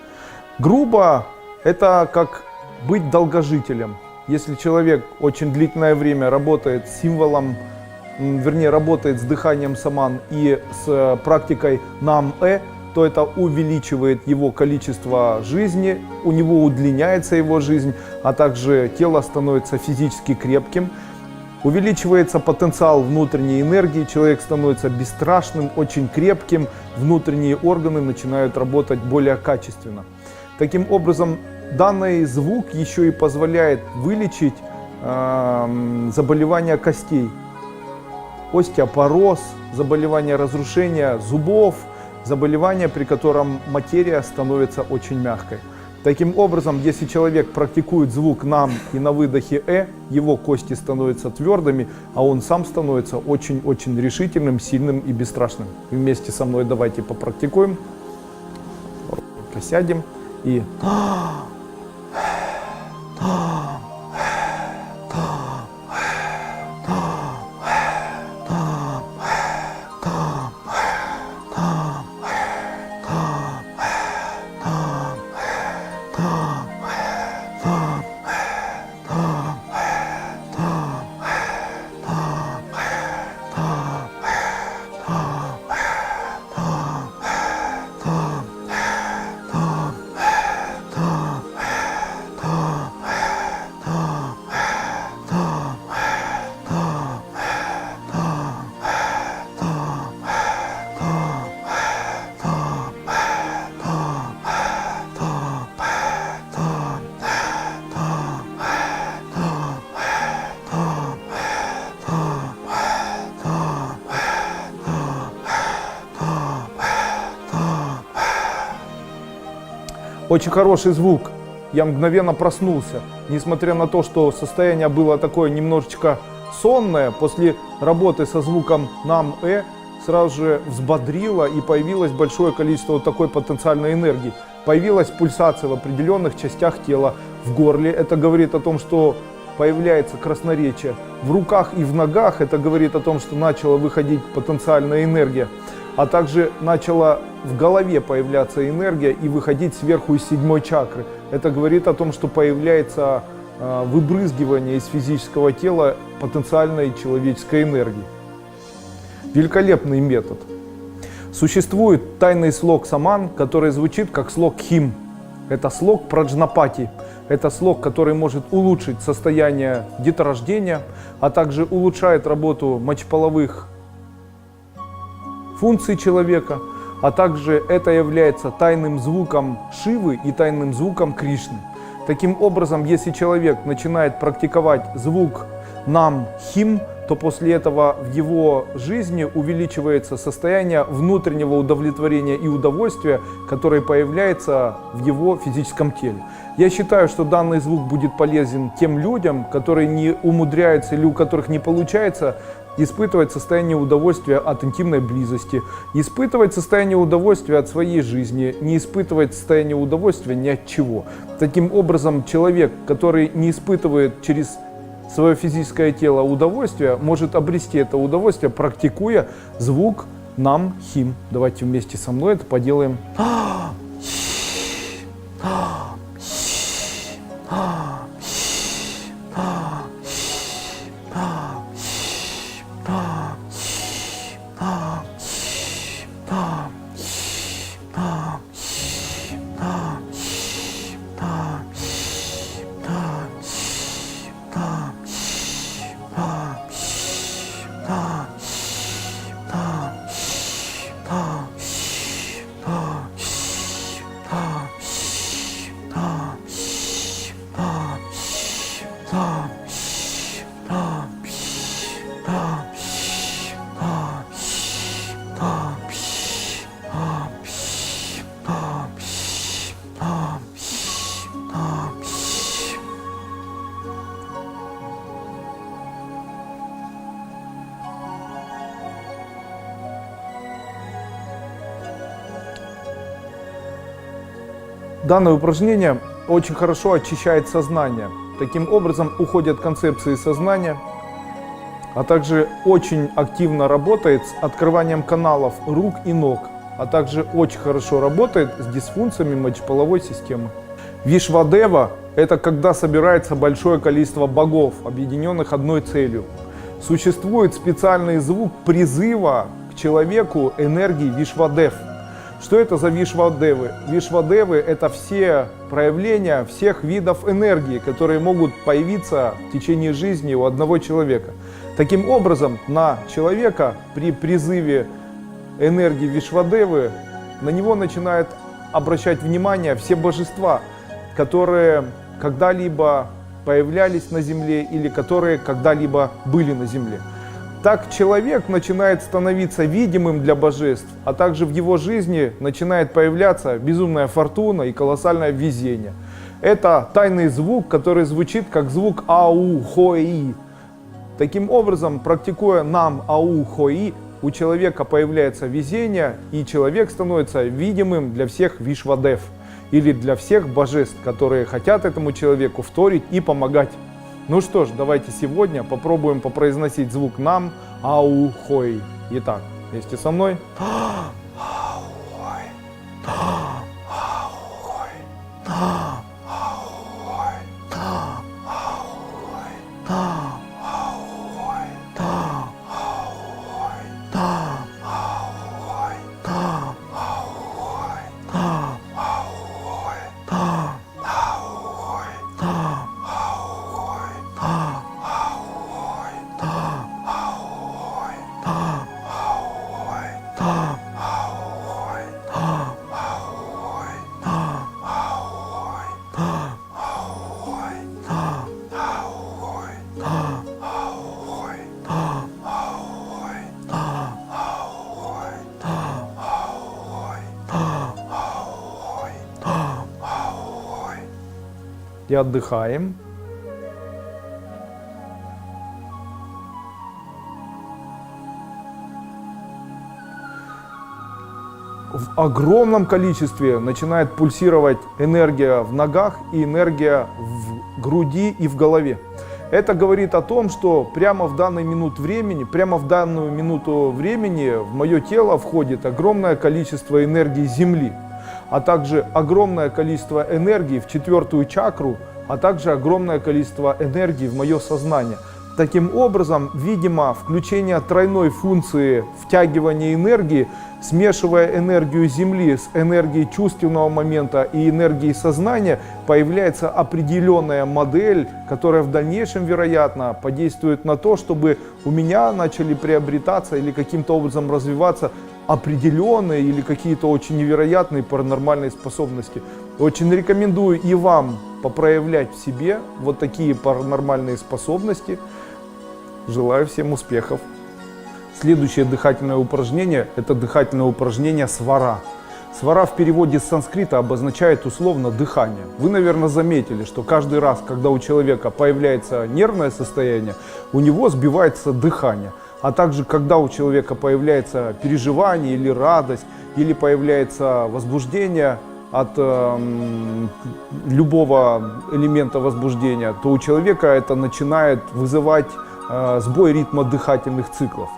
Грубо, это как быть долгожителем. Если человек очень длительное время работает с символом, вернее, работает с дыханием саман и с практикой «нам», то это увеличивает его количество жизни, у него удлиняется его жизнь, а также тело становится физически крепким. Увеличивается потенциал внутренней энергии, человек становится бесстрашным, очень крепким, внутренние органы начинают работать более качественно. Таким образом, данный звук еще и позволяет вылечить заболевания костей, остеопороз, заболевания разрушения зубов, заболевания, при котором материя становится очень мягкой. Таким образом, если человек практикует звук «нам» и на выдохе его кости становятся твердыми, а он сам становится очень-очень решительным, сильным и бесстрашным. Вместе со мной давайте попрактикуем. Сядем и... Очень хороший звук. Я мгновенно проснулся. Несмотря на то, что состояние было такое немножечко сонное, после работы со звуком «нам», сразу же взбодрило и появилось большое количество вот такой потенциальной энергии. Появилась пульсация в определенных частях тела, в горле. Это говорит о том, что появляется красноречие. В руках и в ногах это говорит о том, что начала выходить потенциальная энергия. А также начала в голове появляться энергия и выходить сверху из 7-й чакры. Это говорит о том, что появляется выбрызгивание из физического тела потенциальной человеческой энергии. Великолепный метод. Существует тайный слог саман, который звучит как слог хим. Это слог праджнапати. Это слог, который может улучшить состояние деторождения, а также улучшает работу мочеполовых функций человека, а также это является тайным звуком Шивы и тайным звуком Кришны. Таким образом, если человек начинает практиковать звук «нам», «хим», то после этого в его жизни увеличивается состояние внутреннего удовлетворения и удовольствия, которое появляется в его физическом теле. Я считаю, что данный звук будет полезен тем людям, которые не умудряются или у которых не получается испытывать состояние удовольствия от интимной близости, испытывать состояние удовольствия от своей жизни, не испытывать состояние удовольствия ни от чего. Таким образом, человек, который не испытывает через свое физическое тело удовольствие, может обрести это удовольствие, практикуя звук «нам», «хим». Давайте вместе со мной это поделаем. Данное упражнение очень хорошо очищает сознание. Таким образом уходят концепции сознания, а также очень активно работает с открыванием каналов рук и ног, а также очень хорошо работает с дисфункциями мочеполовой системы. Вишвадева – это когда собирается большое количество богов, объединенных одной целью. Существует специальный звук призыва к человеку энергии Вишвадев. Что это за Вишвадевы? Вишвадевы – это все проявления всех видов энергии, которые могут появиться в течение жизни у одного человека. Таким образом, на человека при призыве энергии Вишвадевы, на него начинают обращать внимание все божества, которые когда-либо появлялись на земле или которые когда-либо были на земле. Так человек начинает становиться видимым для божеств, а также в его жизни начинает появляться безумная фортуна и колоссальное везение. Это тайный звук, который звучит как звук ау-хо-и. Таким образом, практикуя нам ау-хо-и, у человека появляется везение, и человек становится видимым для всех Вишвадев, или для всех божеств, которые хотят этому человеку вторить и помогать. Ну что ж, давайте сегодня попробуем попроизносить звук нам, ау, хой. Итак, вместе со мной. И отдыхаем. В огромном количестве начинает пульсировать энергия в ногах и энергия в груди и в голове. Это говорит о том, что прямо в данную минуту времени в мое тело входит огромное количество энергии Земли, а также огромное количество энергии в 4-ю чакру, а также огромное количество энергии в мое сознание. Таким образом, видимо, включение тройной функции втягивания энергии, смешивая энергию Земли с энергией чувственного момента и энергией сознания, появляется определенная модель, которая в дальнейшем, вероятно, подействует на то, чтобы у меня начали приобретаться или каким-то образом развиваться определенные или какие-то очень невероятные паранормальные способности. Очень рекомендую и вам попроявлять в себе вот такие паранормальные способности. Желаю всем успехов. Следующее дыхательное упражнение – это дыхательное упражнение свара. Свара в переводе с санскрита обозначает условно дыхание. Вы, наверное, заметили, что каждый раз, когда у человека появляется нервное состояние, у него сбивается дыхание. А также, когда у человека появляется переживание или радость, или появляется возбуждение от любого элемента возбуждения, то у человека это начинает вызывать сбой ритма дыхательных циклов.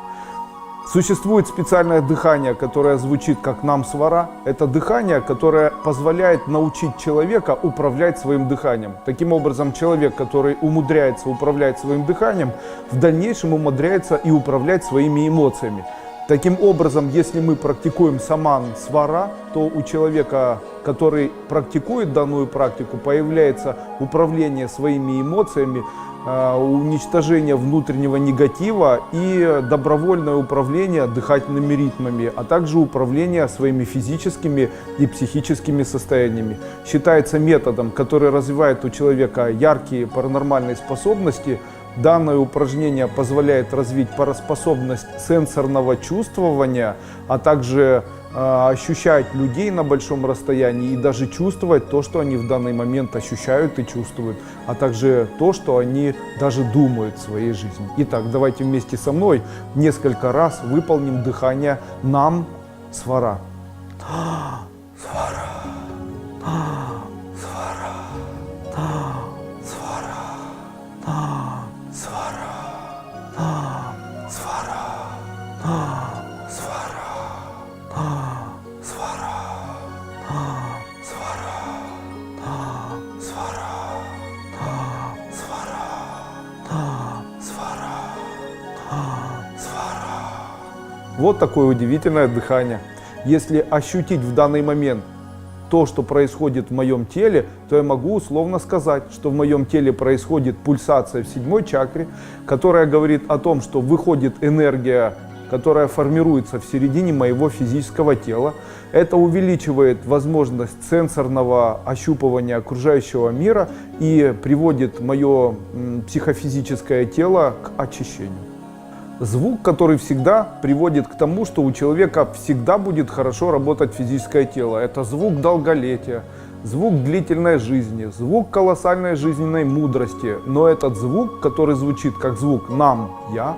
Существует специальное дыхание, которое звучит как нам свара. Это дыхание, которое позволяет научить человека управлять своим дыханием. Таким образом, человек, который умудряется управлять своим дыханием, в дальнейшем умудряется и управлять своими эмоциями. Таким образом, если мы практикуем саман свара, то у человека, который практикует данную практику, появляется управление своими эмоциями, уничтожение внутреннего негатива и добровольное управление дыхательными ритмами, а также управление своими физическими и психическими состояниями. Считается методом, который развивает у человека яркие паранормальные способности. Данное упражнение позволяет развить параспособность сенсорного чувствования, а также ощущать людей на большом расстоянии и даже чувствовать то, что они в данный момент ощущают и чувствуют, а также то, что они даже думают в своей жизни. Итак, давайте вместе со мной несколько раз выполним дыхание нам свара. Свара. Вот такое удивительное дыхание. Если ощутить в данный момент то, что происходит в моем теле, то я могу условно сказать, что в моем теле происходит пульсация в 7-й чакре, которая говорит о том, что выходит энергия, которая формируется в середине моего физического тела. Это увеличивает возможность сенсорного ощупывания окружающего мира и приводит мое психофизическое тело к очищению. Звук, который всегда приводит к тому, что у человека всегда будет хорошо работать физическое тело. Это звук долголетия, звук длительной жизни, звук колоссальной жизненной мудрости. Но этот звук, который звучит как звук «нам», «я»,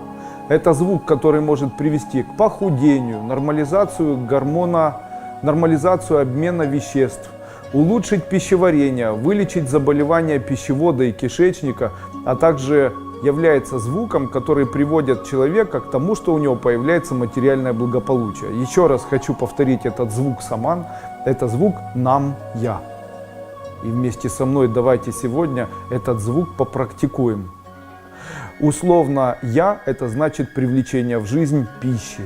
это звук, который может привести к похудению, нормализацию гормона, нормализацию обмена веществ, улучшить пищеварение, вылечить заболевания пищевода и кишечника, а также является звуком, который приводит человека к тому, что у него появляется материальное благополучие. Еще раз хочу повторить этот звук саман. Это звук «нам», «я». И вместе со мной давайте сегодня этот звук попрактикуем. Условно «я» — это значит привлечение в жизнь пищи.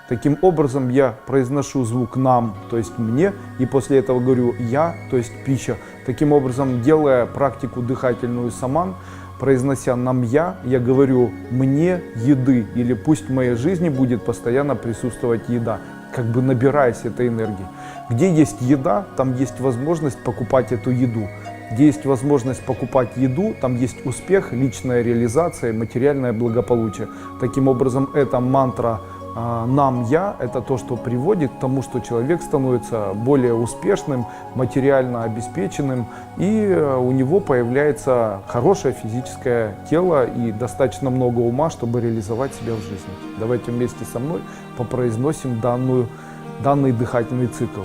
Таким образом я произношу звук «нам», то есть «мне», и после этого говорю «я», то есть «пища». Таким образом, делая практику дыхательную саман, произнося «нам я», я говорю «мне еды» или «пусть в моей жизни будет постоянно присутствовать еда», как бы набираясь этой энергии. Где есть еда, там есть возможность покупать эту еду. Где есть возможность покупать еду, там есть успех, личная реализация, материальное благополучие. Таким образом, эта мантра «нам я» — это то, что приводит к тому, что человек становится более успешным, материально обеспеченным, и у него появляется хорошее физическое тело и достаточно много ума, чтобы реализовать себя в жизни. Давайте вместе со мной попроизносим данный дыхательный цикл.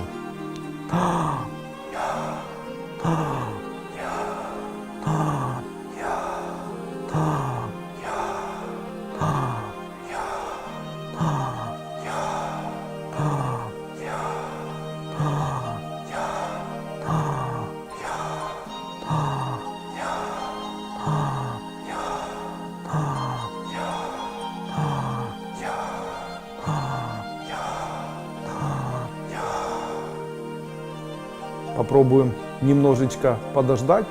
Попробуем немножечко подождать,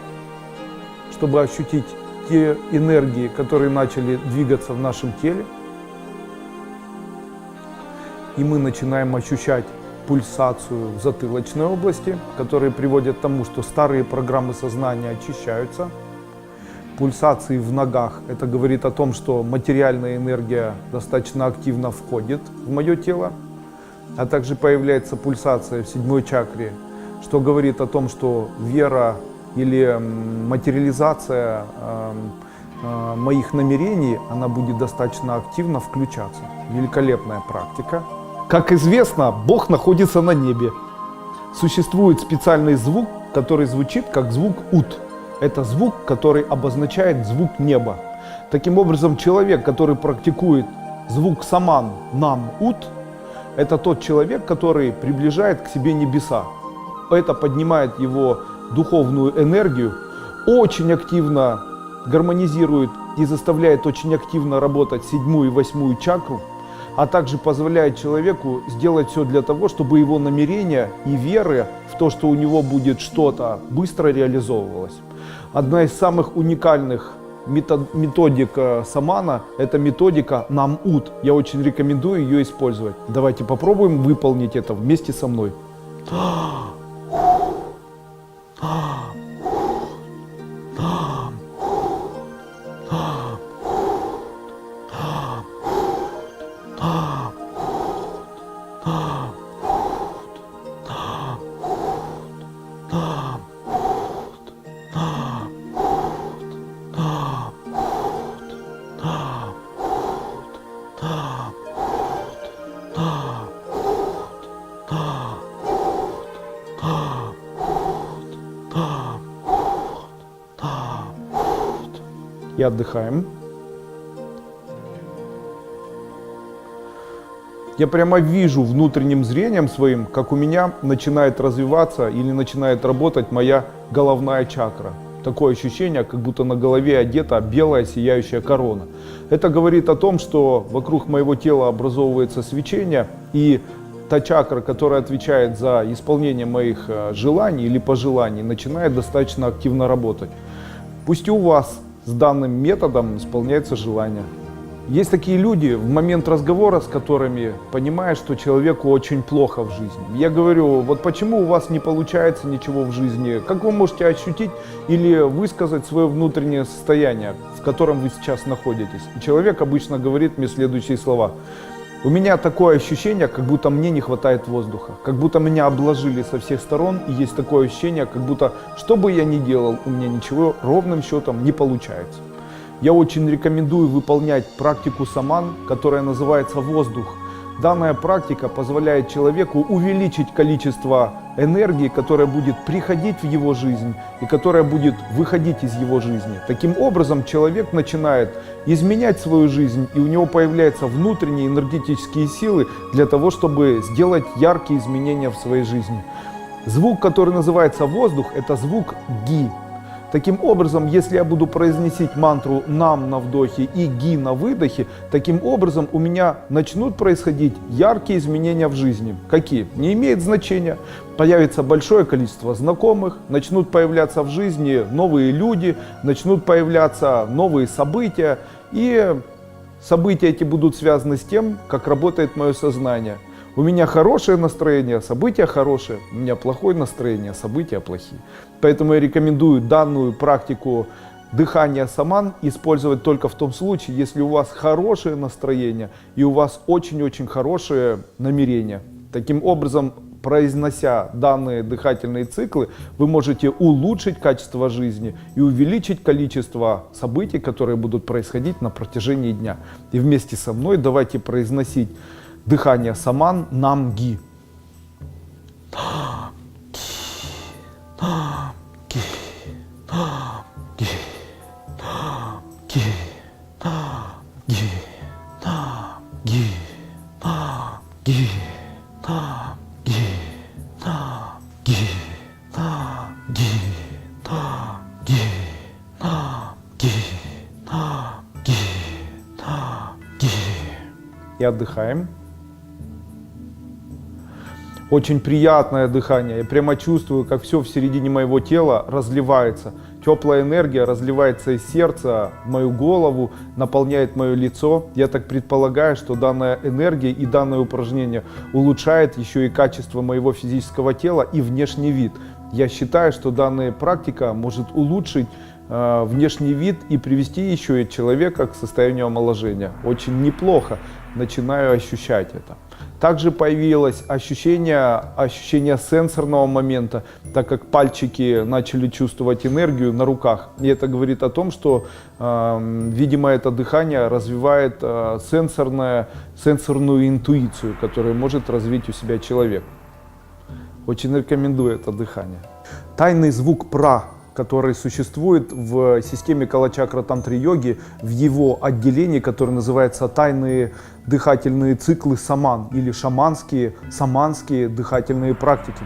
чтобы ощутить те энергии, которые начали двигаться в нашем теле. И мы начинаем ощущать пульсацию в затылочной области, которые приводят к тому, что старые программы сознания очищаются. Пульсации в ногах — это говорит о том, что материальная энергия достаточно активно входит в мое тело. А также появляется пульсация в 7-й чакре, что говорит о том, что вера или материализация моих намерений, она будет достаточно активно включаться. Великолепная практика. Как известно, Бог находится на небе. Существует специальный звук, который звучит как звук «ут». Это звук, который обозначает звук неба. Таким образом, человек, который практикует звук саман «нам ут», это тот человек, который приближает к себе небеса. Это поднимает его духовную энергию, очень активно гармонизирует и заставляет очень активно работать 7-ю и 8-ю чакру, а также позволяет человеку сделать все для того, чтобы его намерения и веры в то, что у него будет что-то, быстро реализовывалось. Одна из самых уникальных методик самана – это методика «нам ут». Я очень рекомендую ее использовать. Давайте попробуем выполнить это вместе со мной. И отдыхаем. Я прямо вижу внутренним зрением своим, как у меня начинает развиваться или начинает работать моя головная чакра. Такое ощущение, как будто на голове одета белая сияющая корона. Это говорит о том, что вокруг моего тела образовывается свечение, и та чакра, которая отвечает за исполнение моих желаний или пожеланий, начинает достаточно активно работать. Пусть и у вас с данным методом исполняется желание. Есть такие люди, в момент разговора с которыми понимаешь, что человеку очень плохо в жизни. Я говорю, вот почему у вас не получается ничего в жизни, как вы можете ощутить или высказать свое внутреннее состояние, в котором вы сейчас находитесь. И человек обычно говорит мне следующие слова. У меня такое ощущение, как будто мне не хватает воздуха, как будто меня обложили со всех сторон, и есть такое ощущение, как будто, что бы я ни делал, у меня ничего ровным счетом не получается. Я очень рекомендую выполнять практику саман, которая называется воздух. Данная практика позволяет человеку увеличить количество энергии, которая будет приходить в его жизнь и которая будет выходить из его жизни. Таким образом, человек начинает изменять свою жизнь, и у него появляются внутренние энергетические силы для того, чтобы сделать яркие изменения в своей жизни. Звук, который называется воздух, это звук ги. Таким образом, если я буду произносить мантру «нам» на вдохе и «ги» на выдохе, таким образом у меня начнут происходить яркие изменения в жизни. Какие? Не имеет значения. Появится большое количество знакомых, начнут появляться в жизни новые люди, начнут появляться новые события. И события эти будут связаны с тем, как работает мое сознание. У меня хорошее настроение, события хорошие, у меня плохое настроение, события плохие. Поэтому я рекомендую данную практику дыхания саман использовать только в том случае, если у вас хорошее настроение и у вас очень-очень хорошее намерение. Таким образом, произнося данные дыхательные циклы, вы можете улучшить качество жизни и увеличить количество событий, которые будут происходить на протяжении дня. И вместе со мной давайте произносить дыхание саман нам ги. И отдыхаем. Очень приятное дыхание. Я прямо чувствую, как все в середине моего тела разливается. Теплая энергия разливается из сердца в мою голову, наполняет мое лицо. Я так предполагаю, что данная энергия и данное упражнение улучшает еще и качество моего физического тела и внешний вид. Я считаю, что данная практика может улучшить внешний вид и привести еще и человека к состоянию омоложения. Очень неплохо начинаю ощущать это. Также появилось ощущение сенсорного момента, так как пальчики начали чувствовать энергию на руках. И это говорит о том, что, видимо, это дыхание развивает сенсорную интуицию, которую может развить у себя человек. Очень рекомендую это дыхание. Тайный звук пра, который существует в системе калачакра-тантри-йоги, в его отделении, которое называется тайные дыхательные циклы саман или саманские дыхательные практики.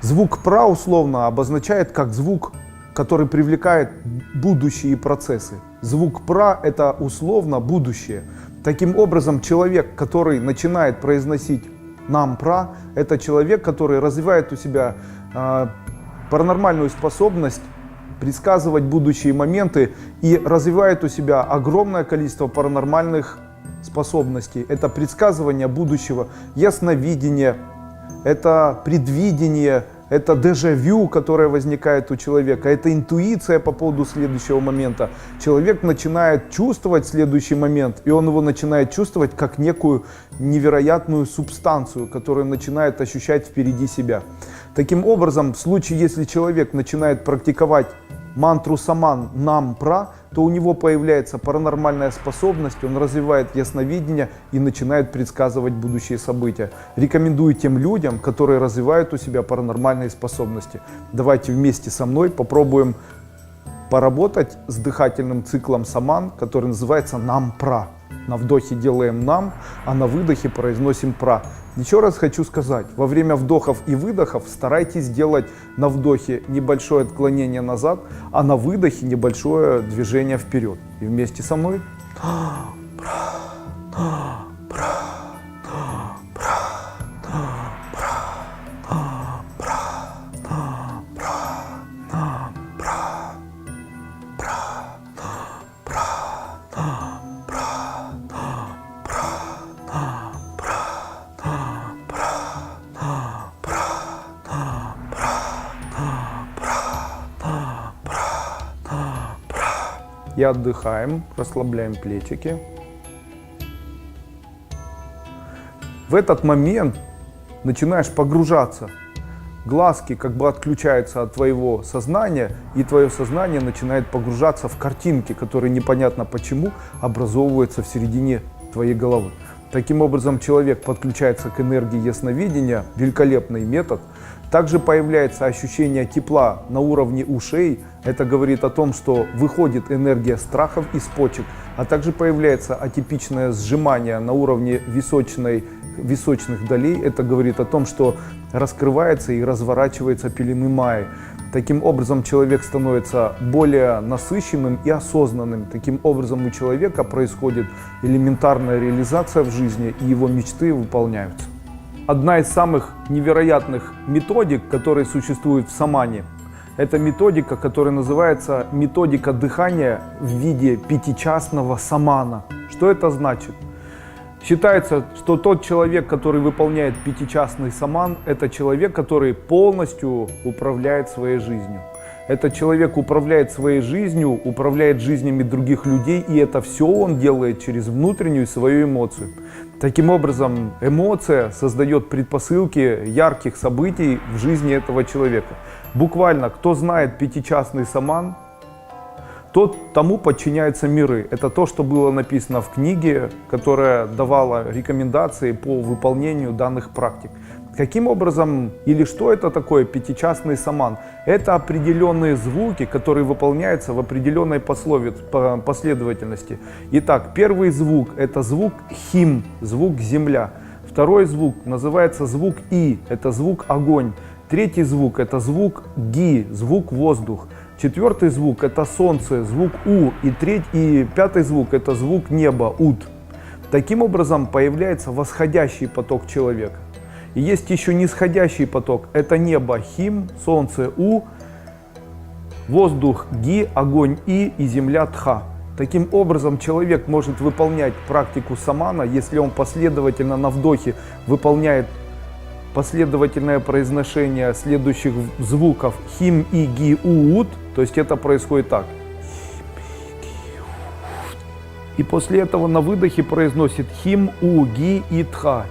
Звук пра условно обозначает как звук, который привлекает будущие процессы. Звук пра — это условно будущее. Таким образом, человек, который начинает произносить нам пра, это человек, который развивает у себя паранормальную способность предсказывать будущие моменты и развивает у себя огромное количество паранормальных способностей. Это предсказывание будущего, ясновидение, это предвидение, это дежавю, которое возникает у человека, это интуиция по поводу следующего момента. Человек начинает чувствовать следующий момент, и он его начинает чувствовать как некую невероятную субстанцию, которую начинает ощущать впереди себя. Таким образом, в случае, если человек начинает практиковать мантру саман нам пра, то у него появляется паранормальная способность, он развивает ясновидение и начинает предсказывать будущие события. Рекомендую тем людям, которые развивают у себя паранормальные способности. Давайте вместе со мной попробуем поработать с дыхательным циклом саман, который называется нам-пра. На вдохе делаем нам, а на выдохе произносим пра. Еще раз хочу сказать, во время вдохов и выдохов старайтесь делать на вдохе небольшое отклонение назад, а на выдохе небольшое движение вперед. И вместе со мной. И отдыхаем, расслабляем плечики. В этот момент начинаешь погружаться. Глазки как бы отключаются от твоего сознания, и твое сознание начинает погружаться в картинки, которые непонятно почему образовываются в середине твоей головы. Таким образом, человек подключается к энергии ясновидения, великолепный метод. Также появляется ощущение тепла на уровне ушей. Это говорит о том, что выходит энергия страхов из почек, а также появляется атипичное сжимание на уровне височных долей. Это говорит о том, что раскрывается и разворачивается пелены майи. Таким образом, человек становится более насыщенным и осознанным. Таким образом, у человека происходит элементарная реализация в жизни, и его мечты выполняются. Одна из самых невероятных методик, которые существуют в самане, это методика, которая называется методика дыхания в виде пятичастного самана. Что это значит? Считается, что тот человек, который выполняет пятичастный саман, это человек, который полностью управляет своей жизнью. Этот человек управляет своей жизнью, управляет жизнями других людей, и это все он делает через внутреннюю свою эмоцию. Таким образом, эмоция создает предпосылки ярких событий в жизни этого человека. Буквально, кто знает пятичастный саман, тому подчиняются миры. Это то, что было написано в книге, которая давала рекомендации по выполнению данных практик. Каким образом или что это такое пятичастный саман? Это определенные звуки, которые выполняются в определенной последовательности. Итак, первый звук — это звук хим, звук земля. Второй звук называется звук и, это звук огонь. Третий звук — это звук ги, звук воздух. Четвертый звук — это солнце, звук у. И пятый звук — это звук неба, ут. Таким образом появляется восходящий поток человека. И есть еще нисходящий поток. Это небо хим, солнце у, воздух ги, огонь и земля тха. Таким образом человек может выполнять практику самана, если он последовательно на вдохе выполняет последовательное произношение следующих звуков хим, и, ги, у, ут. То есть это происходит так. И после этого на выдохе произносит хим, у, ги и тха.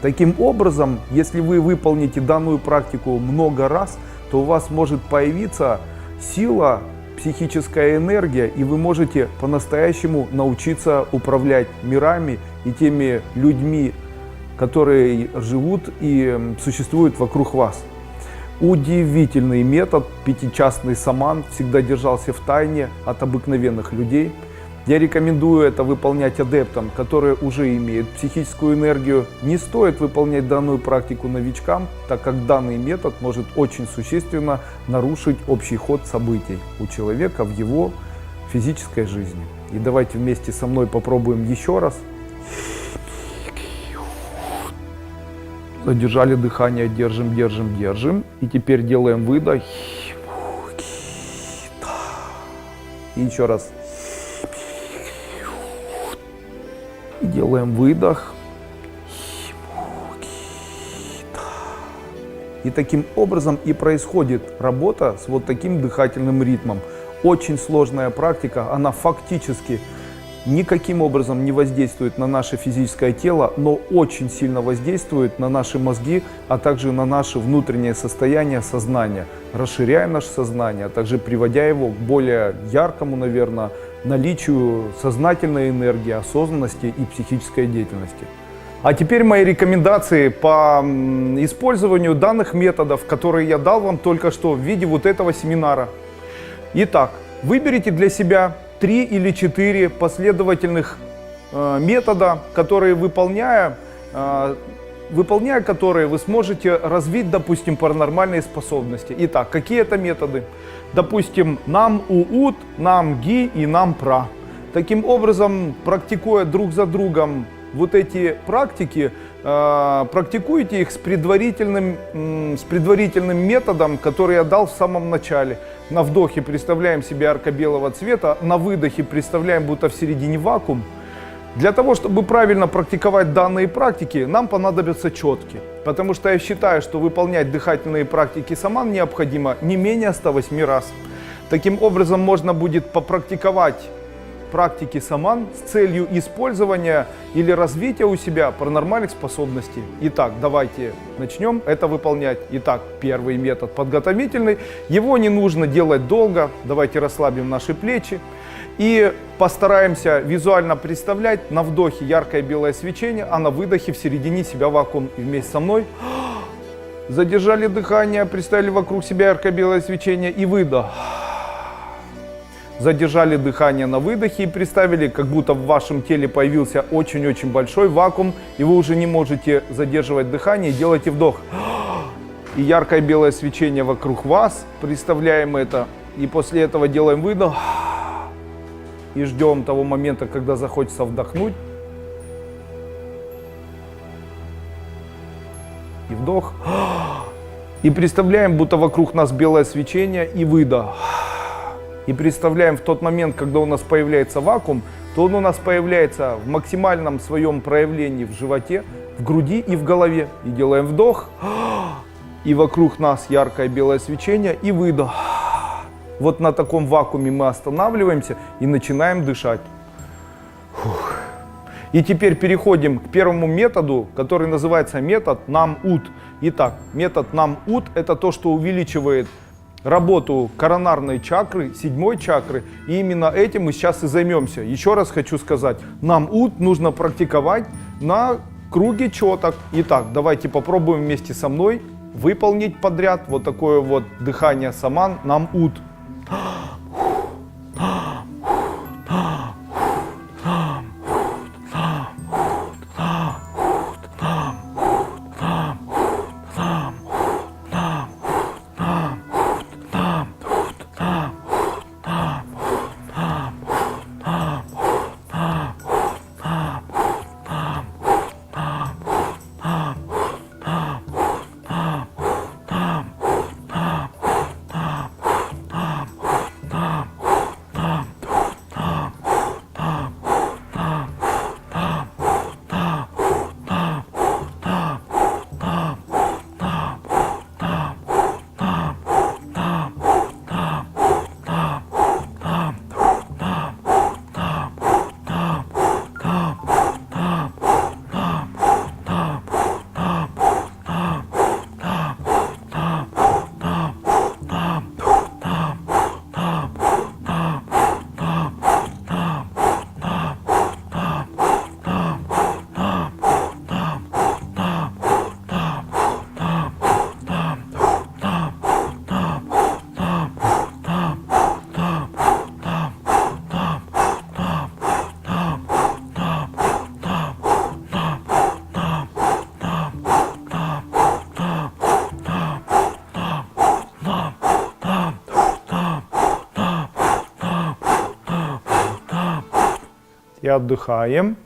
Таким образом, если вы выполните данную практику много раз, то у вас может появиться сила, психическая энергия, и вы можете по-настоящему научиться управлять мирами и теми людьми, которые живут и существуют вокруг вас. Удивительный метод, пятичастный саман, всегда держался в тайне от обыкновенных людей. Я рекомендую это выполнять адептам, которые уже имеют психическую энергию. Не стоит выполнять данную практику новичкам, так как данный метод может очень существенно нарушить общий ход событий у человека в его физической жизни. И давайте вместе со мной попробуем еще раз. Задержали дыхание, держим, держим, держим. И теперь делаем выдох. И еще раз. И делаем выдох. И таким образом и происходит работа с вот таким дыхательным ритмом. Очень сложная практика, она фактически никаким образом не воздействует на наше физическое тело, но очень сильно воздействует на наши мозги, а также на наше внутреннее состояние сознания, расширяя наше сознание, а также приводя его к более яркому, наверное, наличию сознательной энергии, осознанности и психической деятельности. А теперь мои рекомендации по использованию данных методов, которые я дал вам только что в виде вот этого семинара. Итак, выберите для себя 3 или 4 последовательных метода, которые выполняя которые вы сможете развить, допустим, паранормальные способности. Итак, какие это методы? Допустим, нам-УУТ, нам-ГИ и нам-ПРА. Таким образом, практикуя друг за другом вот эти практики, практикуйте их с предварительным методом, который я дал в самом начале. На вдохе представляем себе ярко-белого цвета, на выдохе представляем, будто в середине вакуум. Для того, чтобы правильно практиковать данные практики, нам понадобятся четки. Потому что я считаю, что выполнять дыхательные практики саман необходимо не менее 108 раз. Таким образом, можно будет попрактиковать практики саман с целью использования или развития у себя паранормальных способностей. Итак, давайте начнем это выполнять. Итак, первый метод подготовительный. Его не нужно делать долго. Давайте расслабим наши плечи. И постараемся визуально представлять на вдохе яркое белое свечение, а на выдохе в середине себя вакуум. И вместе со мной задержали дыхание, представили вокруг себя ярко-белое свечение и выдох. Задержали дыхание на выдохе и представили, как будто в вашем теле появился очень-очень большой вакуум, и вы уже не можете задерживать дыхание, делайте вдох. И яркое белое свечение вокруг вас, представляем это, и после этого делаем выдох. И ждем того момента, когда захочется вдохнуть. И вдох. И представляем, будто вокруг нас белое свечение и выдох. И представляем в тот момент, когда у нас появляется вакуум, то он у нас появляется в максимальном своем проявлении в животе, в груди и в голове. И делаем вдох. И вокруг нас яркое белое свечение и выдох. Вот на таком вакууме мы останавливаемся и начинаем дышать. Фух. И теперь переходим к первому методу, который называется метод нам-ут. Итак, метод нам-ут – это то, что увеличивает работу коронарной чакры, 7-й чакры. И именно этим мы сейчас и займемся. Еще раз хочу сказать, нам-ут нужно практиковать на круге четок. Итак, давайте попробуем вместе со мной выполнить подряд вот такое вот дыхание саман нам-ут. И отдыхаем.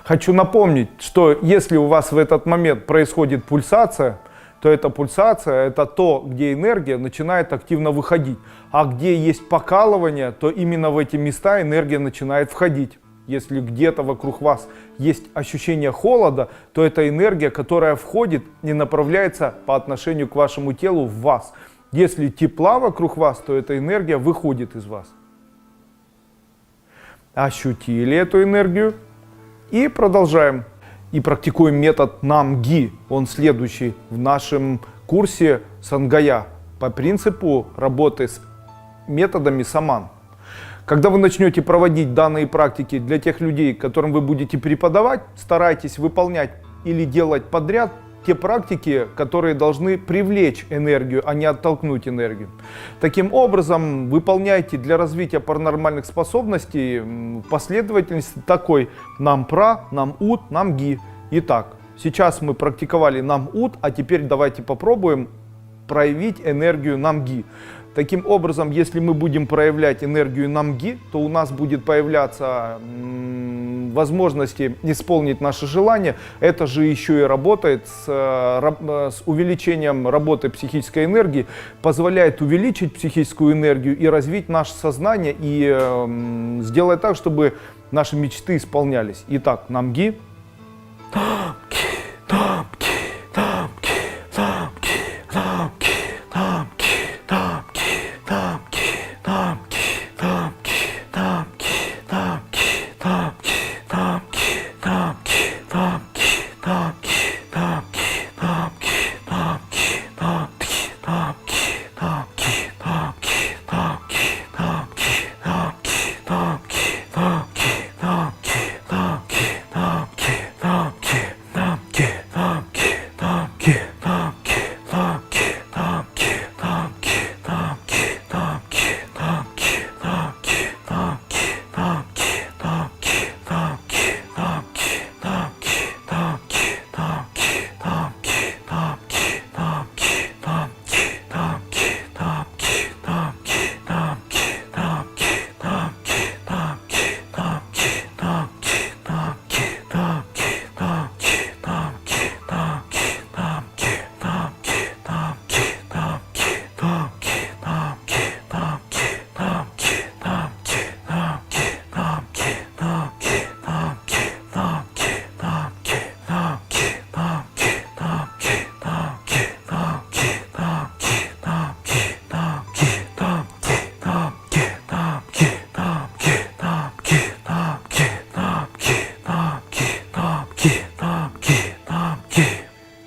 Хочу напомнить, что если у вас в этот момент происходит пульсация, то эта пульсация – это то, где энергия начинает активно выходить. А где есть покалывание, то именно в эти места энергия начинает входить. Если где-то вокруг вас есть ощущение холода, то это энергия, которая входит и направляется по отношению к вашему телу в вас. Если тепла вокруг вас, то эта энергия выходит из вас. Ощутили эту энергию и продолжаем. И практикуем метод нам-ги. Он следующий в нашем курсе Сангая по принципу работы с методами саман. Когда вы начнете проводить данные практики для тех людей, которым вы будете преподавать, старайтесь выполнять или делать подряд те практики, которые должны привлечь энергию, а не оттолкнуть энергию. Таким образом, выполняйте для развития паранормальных способностей последовательность такой: нам-пра, нам-ут, нам-ги. Итак, сейчас мы практиковали нам-ут, а теперь давайте попробуем проявить энергию нам-ги. Таким образом, если мы будем проявлять энергию намги, то у нас будет появляться возможности исполнить наши желания. Это же еще и работает с увеличением работы психической энергии, позволяет увеличить психическую энергию и развить наше сознание, и сделать так, чтобы наши мечты исполнялись. Итак, намги.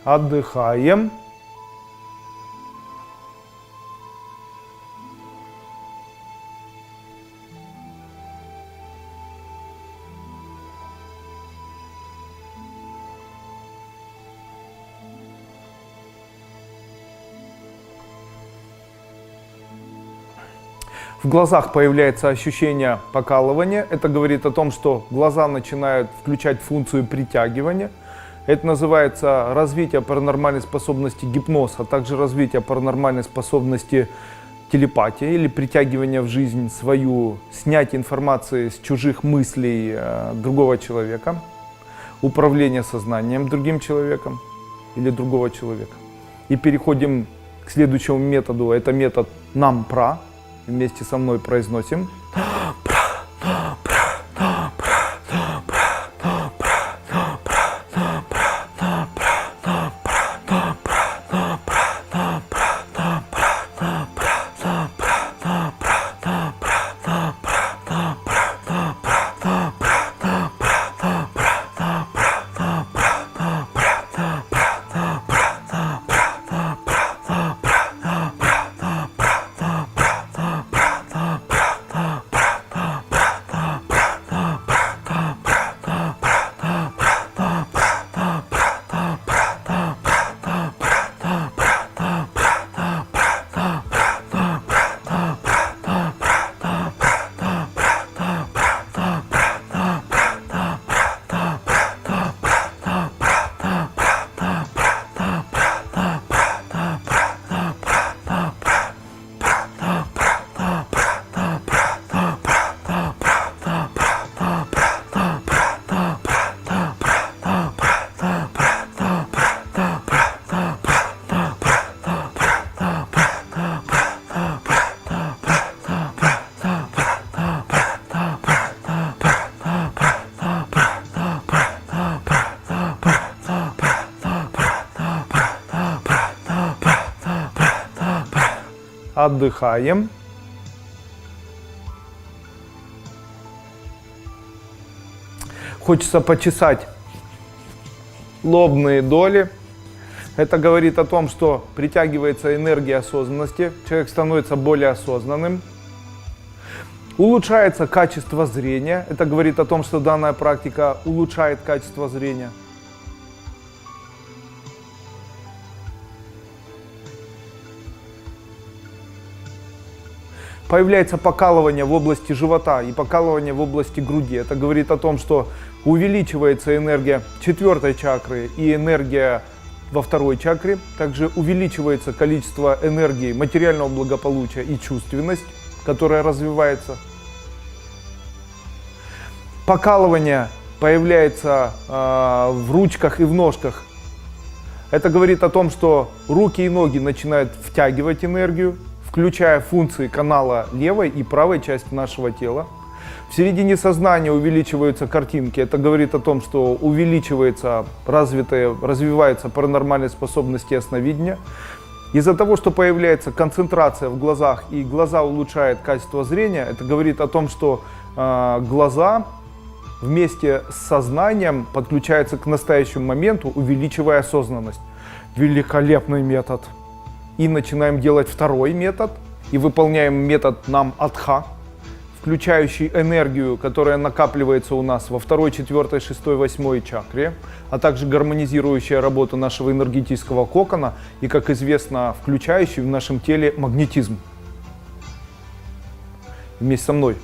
Отдыхаем. В глазах появляется ощущение покалывания. Это говорит о том, что глаза начинают включать функцию притягивания. Это называется развитие паранормальной способности гипноз, а также развитие паранормальной способности телепатии или притягивания в жизнь свою, снятие информации с чужих мыслей другого человека, управление сознанием другим человеком или другого человека. И переходим к следующему методу. Это метод нам-пра. Вместе со мной произносим. Отдыхаем. Хочется почесать лобные доли. Это говорит о том, что притягивается энергия осознанности, человек становится более осознанным. Улучшается качество зрения. Это говорит о том, что данная практика улучшает качество зрения. Появляется покалывание в области живота и покалывание в области груди. Это говорит о том, что увеличивается энергия 4-й чакры и энергия во 2-й чакре. Также увеличивается количество энергии материального благополучия и чувственность, которая развивается. Покалывание появляется в ручках и в ножках. Это говорит о том, что руки и ноги начинают втягивать энергию, включая функции канала левой и правой части нашего тела. В середине сознания увеличиваются картинки. Это говорит о том, что увеличивается, развиваются паранормальные способности ясновидения. Из-за того, что появляется концентрация в глазах и глаза улучшают качество зрения, это говорит о том, что глаза вместе с сознанием подключаются к настоящему моменту, увеличивая осознанность. Великолепный метод. И начинаем делать 2-й метод и выполняем метод Нам-Адха, включающий энергию, которая накапливается у нас во 2-й, 4-й, 6-й, 8-й чакре, а также гармонизирующая работу нашего энергетического кокона и, как известно, включающий в нашем теле магнетизм. Вместе со мной.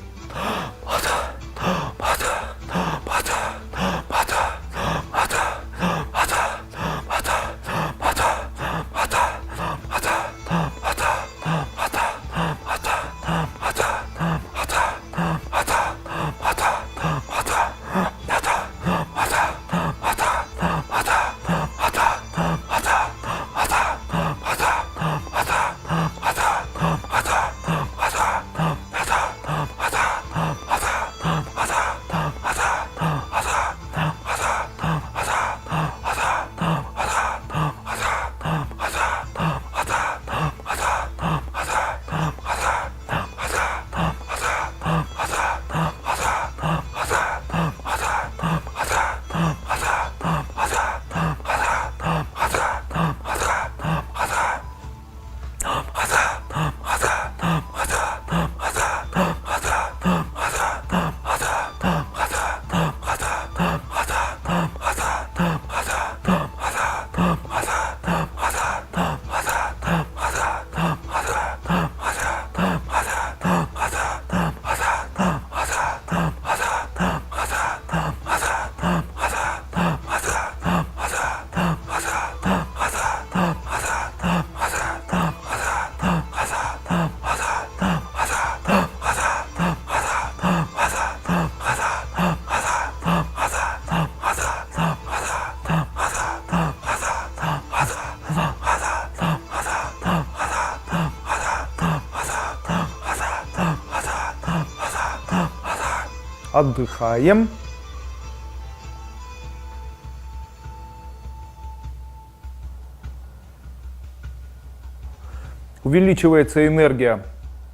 Отдыхаем. Увеличивается энергия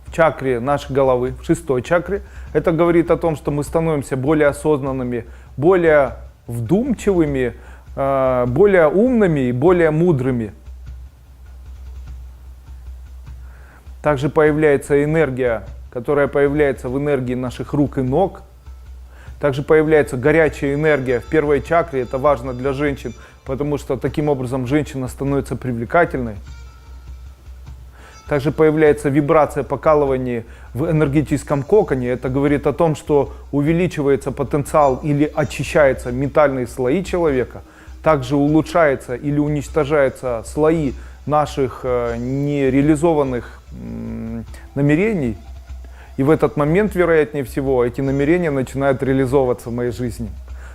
в чакре нашей головы, в 6-й чакре. Это говорит о том, что мы становимся более осознанными, более вдумчивыми, более умными и более мудрыми. Также появляется энергия, которая появляется в энергии наших рук и ног. Также появляется горячая энергия в 1-й чакре. Это важно для женщин, потому что таким образом женщина становится привлекательной. Также появляется вибрация покалывания в энергетическом коконе. Это говорит о том, что увеличивается потенциал или очищаются ментальные слои человека. Также улучшается или уничтожаются слои наших нереализованных намерений. И в этот момент, вероятнее всего, эти намерения начинают реализовываться в моей жизни.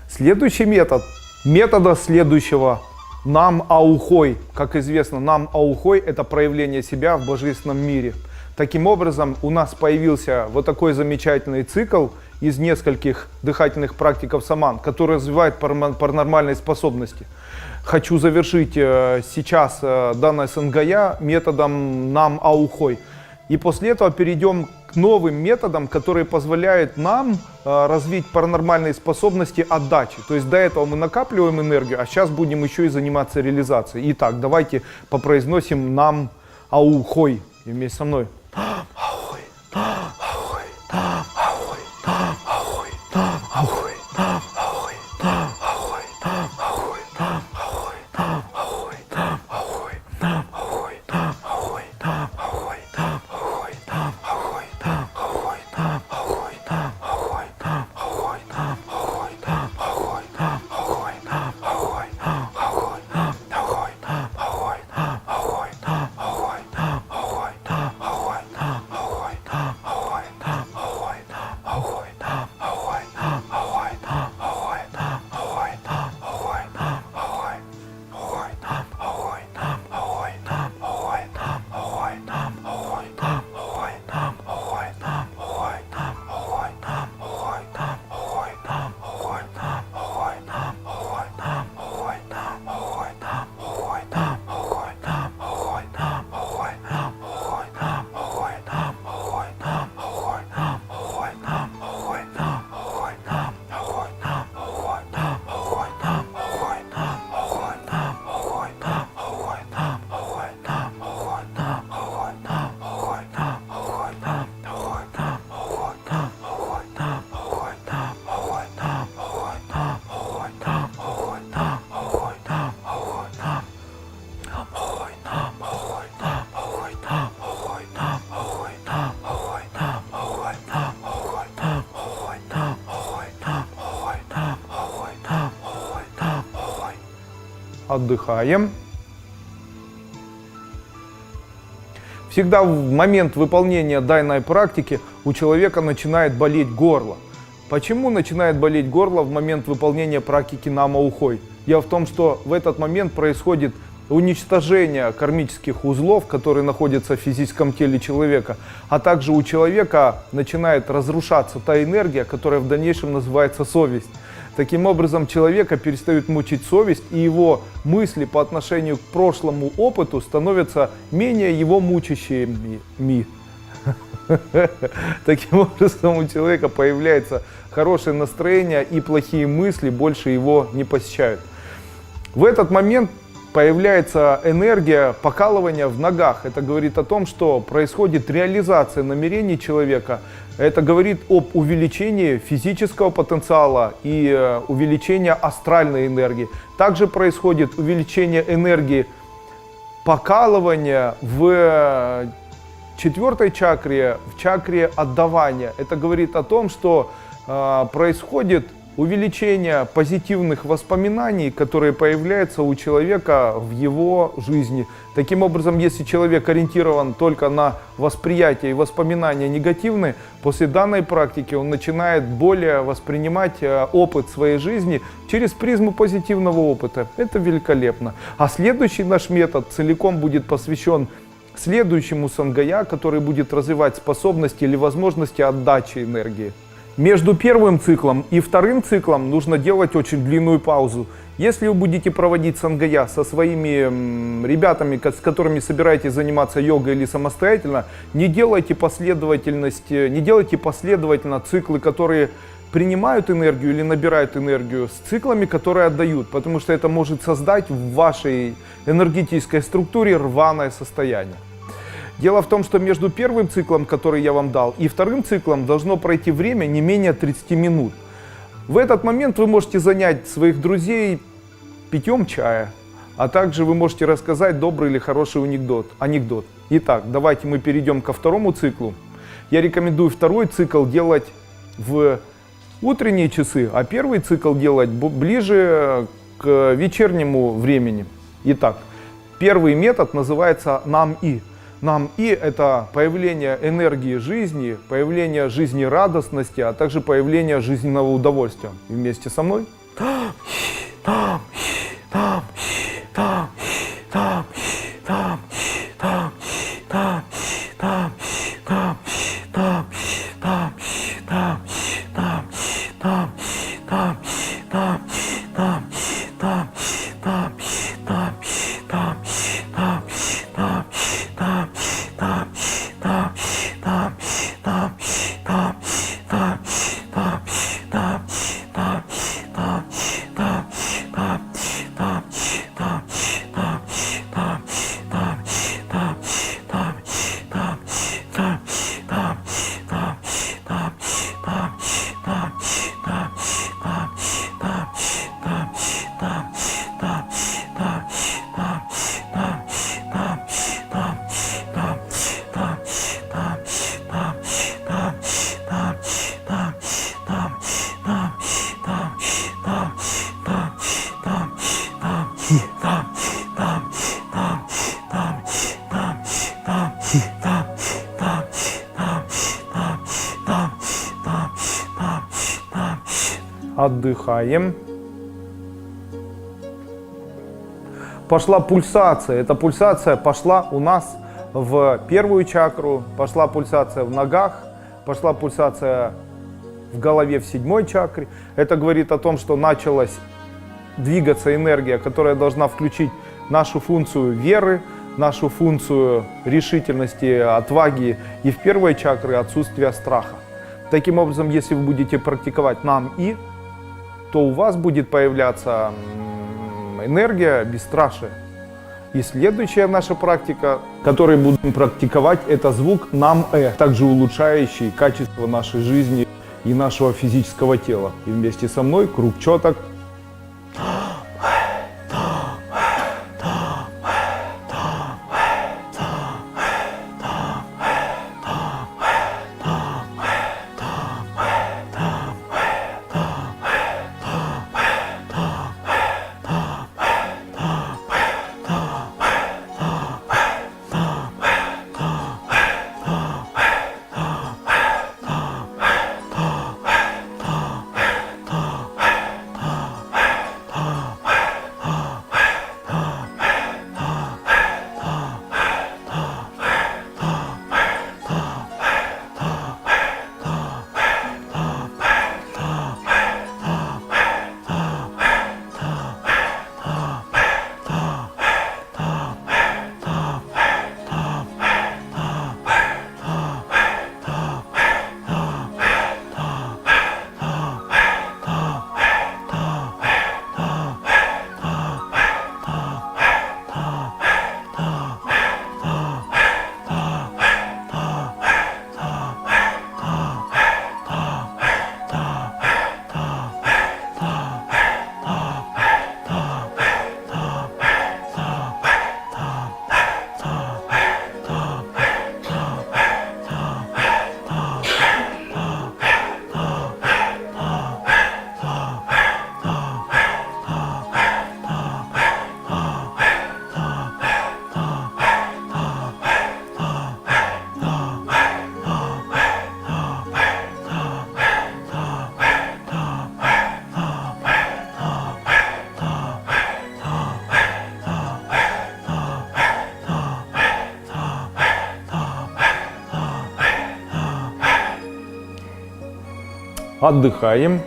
Следующий метод, метода следующего, Нам-Аухой. Как известно, Нам-Аухой – это проявление себя в божественном мире. Таким образом, у нас появился вот такой замечательный цикл из нескольких дыхательных практик саман, который развивает паранормальные способности. Хочу завершить сейчас данное сангая методом Нам-Аухой. И после этого перейдем к новым методам, которые позволяют нам развить паранормальные способности отдачи. То есть до этого мы накапливаем энергию, а сейчас будем еще и заниматься реализацией. Итак, давайте попроизносим Нам-Аухой. И вместе со мной. Аухой, Аухой, Аухой. Отдыхаем. Всегда в момент выполнения данной практики у человека начинает болеть горло. Почему начинает болеть горло в момент выполнения практики Нама-Ухой? Дело в том, что в этот момент происходит уничтожение кармических узлов, которые находятся в физическом теле человека, а также у человека начинает разрушаться та энергия, которая в дальнейшем называется совесть. Таким образом, человека перестает мучить совесть, и его мысли по отношению к прошлому опыту становятся менее его мучащими. Таким образом, у человека появляется хорошее настроение, и плохие мысли больше его не посещают. В этот момент появляется энергия покалывания в ногах. Это говорит о том, что происходит реализация намерений человека. Это говорит об увеличении физического потенциала и увеличении астральной энергии. Также происходит увеличение энергии покалывания в четвертой чакре, в чакре отдавания. Это говорит о том, что происходит увеличение позитивных воспоминаний, которые появляются у человека в его жизни. Таким образом, если человек ориентирован только на восприятие и воспоминания негативные, после данной практики он начинает более воспринимать опыт своей жизни через призму позитивного опыта. Это великолепно. А следующий наш метод целиком будет посвящен следующему сангая, который будет развивать способности или возможности отдачи энергии. Между первым циклом и вторым циклом нужно делать очень длинную паузу. Если вы будете проводить сангая со своими ребятами, с которыми собираетесь заниматься йогой или самостоятельно, не делайте последовательно циклы, которые принимают энергию или набирают энергию, с циклами, которые отдают, потому что это может создать в вашей энергетической структуре рваное состояние. Дело в том, что между первым циклом, который я вам дал, и вторым циклом должно пройти время не менее 30 минут. В этот момент вы можете занять своих друзей питьем чая, а также вы можете рассказать добрый или хороший анекдот. Итак, давайте мы перейдем ко второму циклу. Я рекомендую второй цикл делать в утренние часы, а первый цикл делать ближе к вечернему времени. Итак, первый метод называется Нам-И. Нам-И – это появление энергии жизни, появление жизнерадостности, а также появление жизненного удовольствия. И вместе со мной. Отдыхаем. Пошла пульсация. Эта пульсация пошла у нас в первую чакру, пошла пульсация в ногах, пошла пульсация в голове в седьмой чакре. Это говорит о том, что началась двигаться энергия, которая должна включить нашу функцию веры, нашу функцию решительности, отваги и в первой чакре отсутствие страха. Таким образом, если вы будете практиковать Нам-И, то у вас будет появляться энергия бесстрашия. И следующая наша практика, которую будем практиковать, это звук Нам-Э, также улучшающий качество нашей жизни и нашего физического тела. И вместе со мной круг четок. Отдыхаем.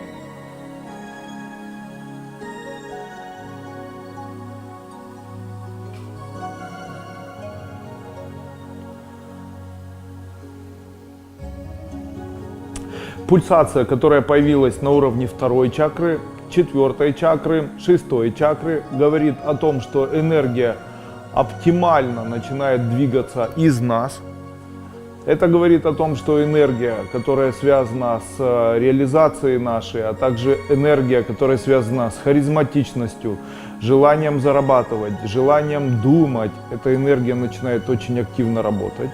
Пульсация, которая появилась на уровне 2-й чакры, 4-й чакры, 6-й чакры, говорит о том, что энергия оптимально начинает двигаться из нас. Это говорит о том, что энергия, которая связана с реализацией нашей, а также энергия, которая связана с харизматичностью, желанием зарабатывать, желанием думать, эта энергия начинает очень активно работать.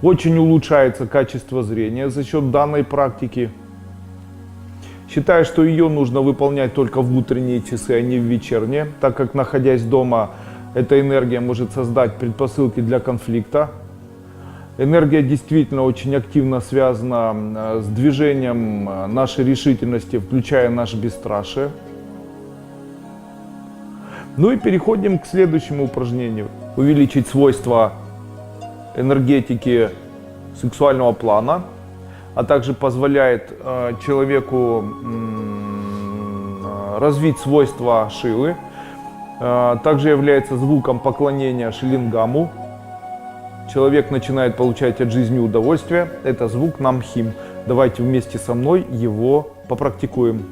Очень улучшается качество зрения за счет данной практики. Считаю, что ее нужно выполнять только в утренние часы, а не в вечерние, так как, находясь дома, эта энергия может создать предпосылки для конфликта. Энергия действительно очень активно связана с движением нашей решительности, включая наше бесстрашие. Ну и переходим к следующему упражнению. Увеличить свойства энергетики сексуального плана, а также позволяет человеку развить свойства шилы. Также является звуком поклонения шилингаму. Человек начинает получать от жизни удовольствие. Это звук намхим. Давайте вместе со мной его попрактикуем.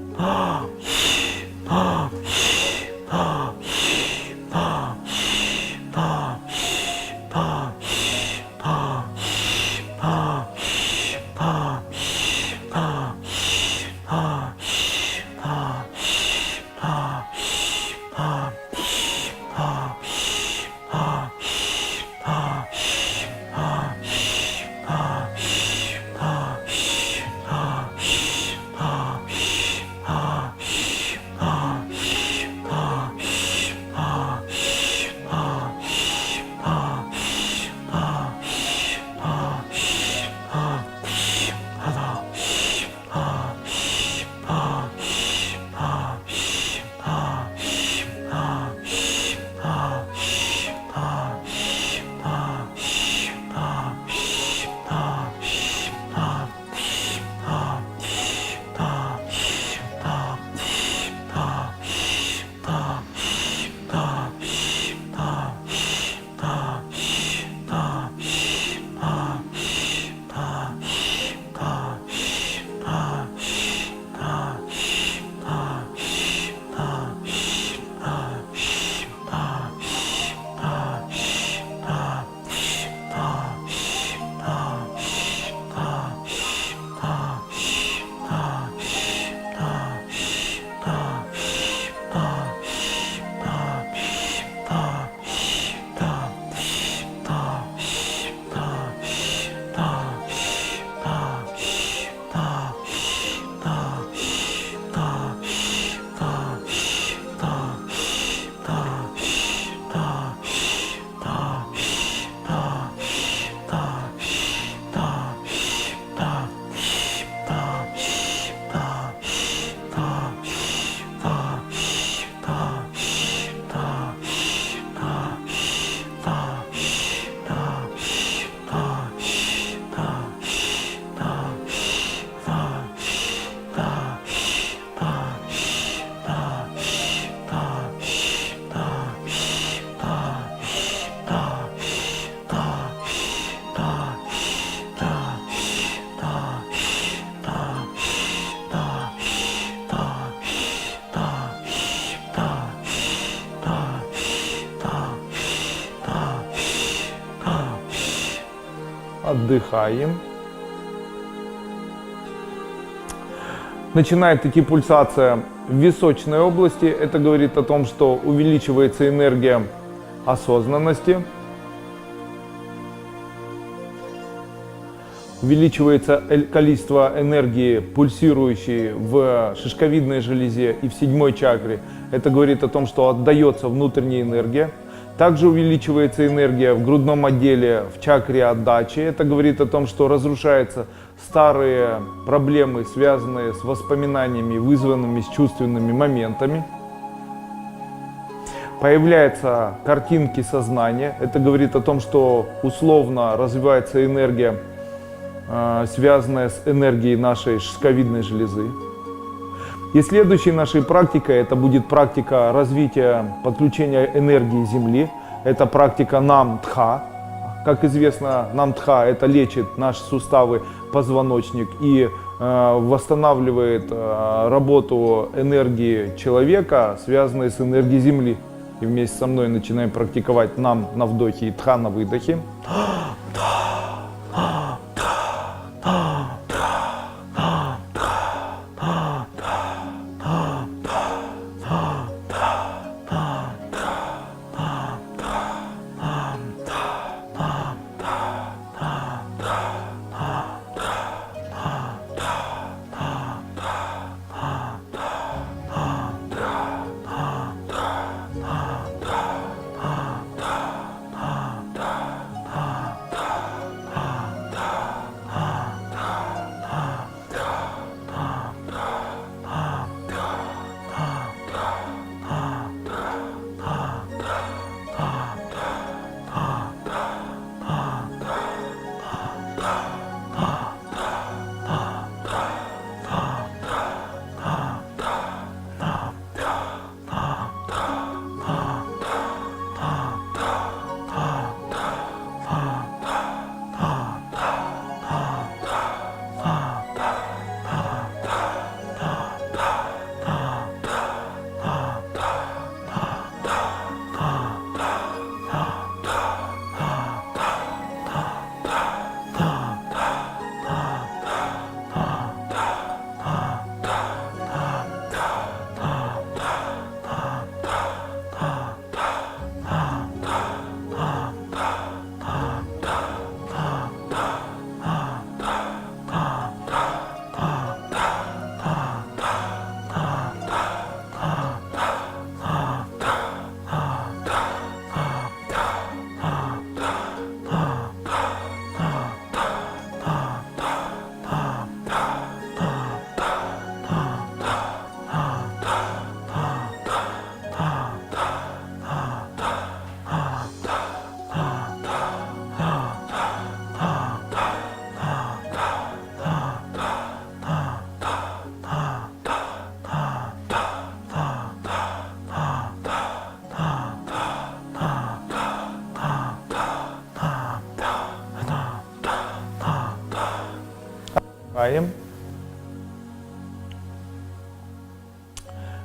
Отдыхаем. Начинает идти пульсация в височной области. Это говорит о том, что увеличивается энергия осознанности. Увеличивается количество энергии, пульсирующей в шишковидной железе и в 7-й чакре. Это говорит о том, что отдается внутренняя энергия. Также увеличивается энергия в грудном отделе, в чакре отдачи. Это говорит о том, что разрушаются старые проблемы, связанные с воспоминаниями, вызванными с чувственными моментами. Появляются картинки сознания. Это говорит о том, что условно развивается энергия связанная с энергией нашей шишковидной железы. И следующей нашей практикой это будет практика развития подключения энергии Земли. Это практика Намдха. Как известно, Намдха это лечит наши суставы, позвоночник и восстанавливает работу энергии человека, связанной с энергией Земли. И вместе со мной начинаем практиковать Нам на вдохе и Тха на выдохе.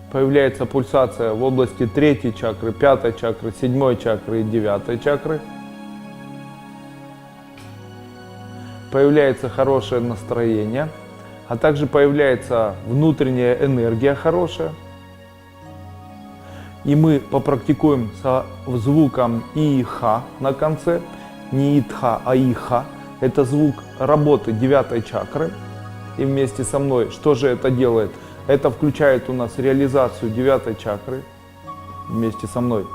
Появляется пульсация в области 3 чакры, 5 чакры, 7 чакры и 9 чакры. Появляется хорошее настроение, а также появляется внутренняя энергия хорошая. И мы попрактикуем со звуком И-Ха на конце. Не Итха, а И-Ха. Это звук работы 9 чакры. И вместе со мной, что же это делает? Это включает у нас реализацию 9 чакры. Вместе со мной.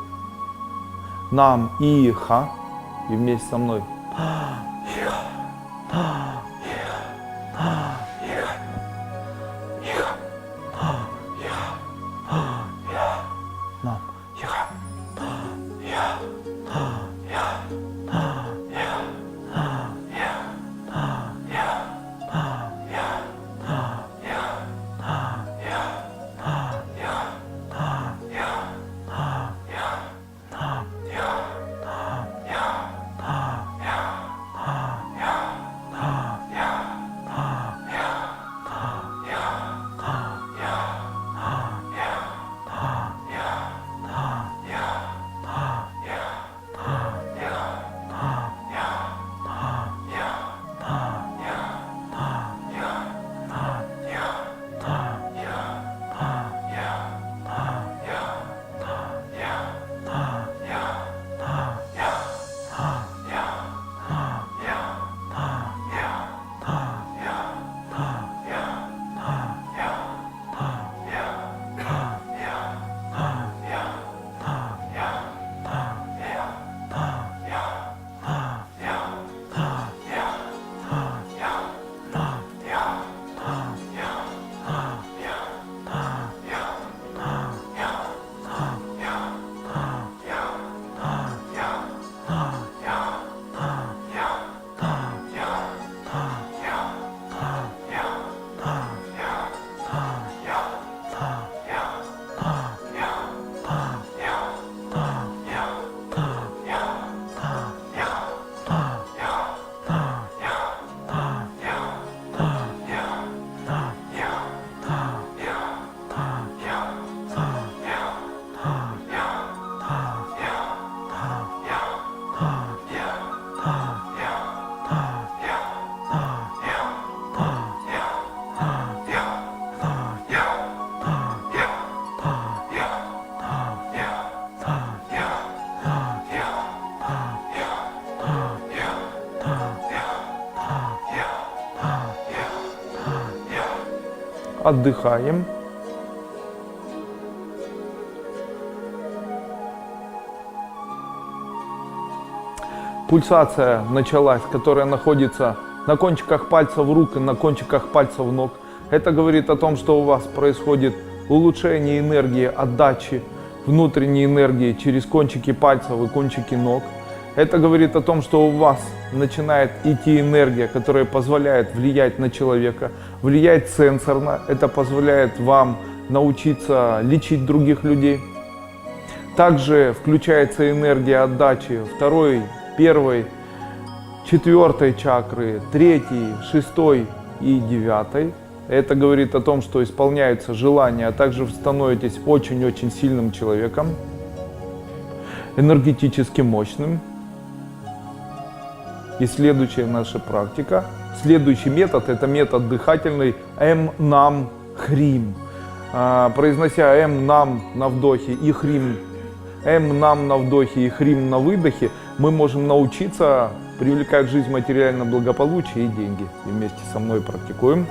Нам И-Ха. И вместе со мной. Отдыхаем. Пульсация началась, которая находится на кончиках пальцев рук и на кончиках пальцев ног. Это говорит о том, что у вас происходит улучшение энергии, отдачи внутренней энергии через кончики пальцев и кончики ног. Это говорит о том, что у вас начинает идти энергия, которая позволяет влиять на человека, влиять сенсорно. Это позволяет вам научиться лечить других людей. Также включается энергия отдачи второй, первой, четвертой чакры, третьей, шестой и девятой. Это говорит о том, что исполняются желания, а также вы становитесь очень-очень сильным человеком, энергетически мощным. И следующая наша практика, следующий метод, это метод дыхательный М-Нам-Хрим. Произнося М-Нам на вдохе и Хрим, М-Нам на вдохе и Хрим на выдохе, мы можем научиться привлекать в жизнь материальное благополучие и деньги. И вместе со мной практикуем.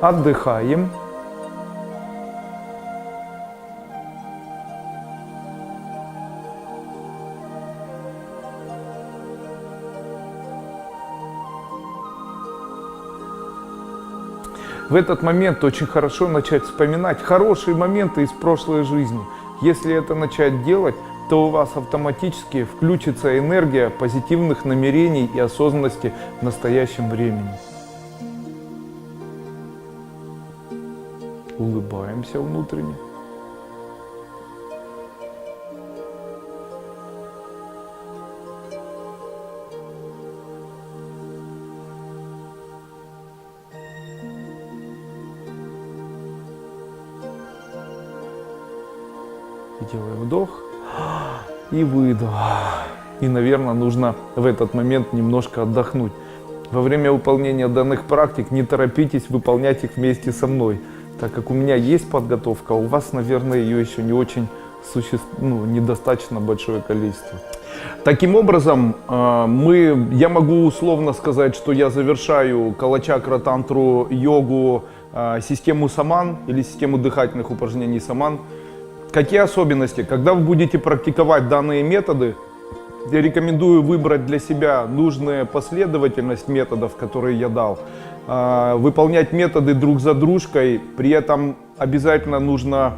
Отдыхаем. В этот момент очень хорошо начать вспоминать хорошие моменты из прошлой жизни. Если это начать делать, то у вас автоматически включится энергия позитивных намерений и осознанности в настоящем времени. Улыбаемся внутренне. И делаем вдох и выдох. И, наверное, нужно в этот момент немножко отдохнуть. Во время выполнения данных практик не торопитесь выполнять их вместе со мной, так как у меня есть подготовка, а у вас, наверное, ее еще не очень недостаточно большое количество. Таким образом, я могу условно сказать, что я завершаю кала-чакра, тантру, йогу, систему саман или систему дыхательных упражнений саман. Какие особенности? Когда вы будете практиковать данные методы, я рекомендую выбрать для себя нужную последовательность методов, которые я дал. Выполнять методы друг за дружкой, при этом обязательно нужно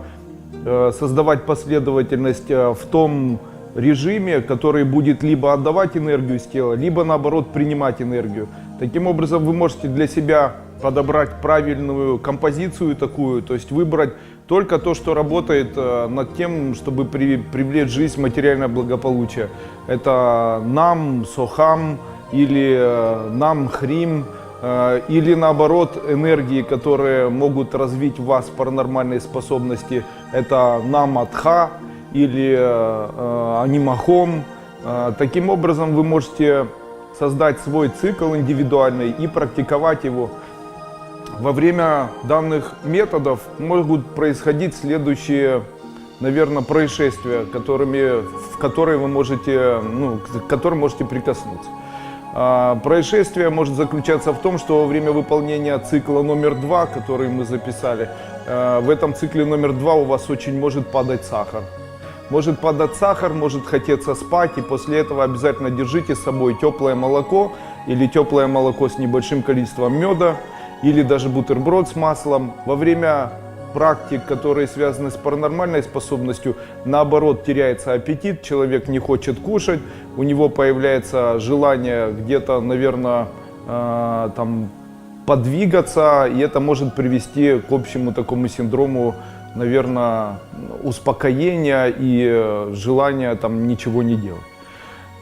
создавать последовательность в том режиме, который будет либо отдавать энергию из тела, либо наоборот принимать энергию. Таким образом вы можете для себя подобрать правильную композицию такую, то есть выбрать только то, что работает над тем, чтобы привлечь в жизнь материальное благополучие. Это нам, сохам или нам, хрим, или наоборот энергии, которые могут развить в вас паранормальные способности. Это нам, адха или анимахом. Таким образом вы можете создать свой цикл индивидуальный и практиковать его. Во время данных методов могут происходить следующие, наверное, происшествия, к которым можете прикоснуться. Происшествие может заключаться в том, что во время выполнения цикла номер 2, который мы записали, в этом цикле номер 2 у вас очень может падать сахар. Может падать сахар, может хотеться спать, и после этого обязательно держите с собой теплое молоко или теплое молоко с небольшим количеством меда, или даже бутерброд с маслом. Во время практик, которые связаны с паранормальной способностью, наоборот, теряется аппетит, человек не хочет кушать, у него появляется желание где-то, наверное, подвигаться, и это может привести к общему такому синдрому, наверное, успокоения и желания ничего не делать.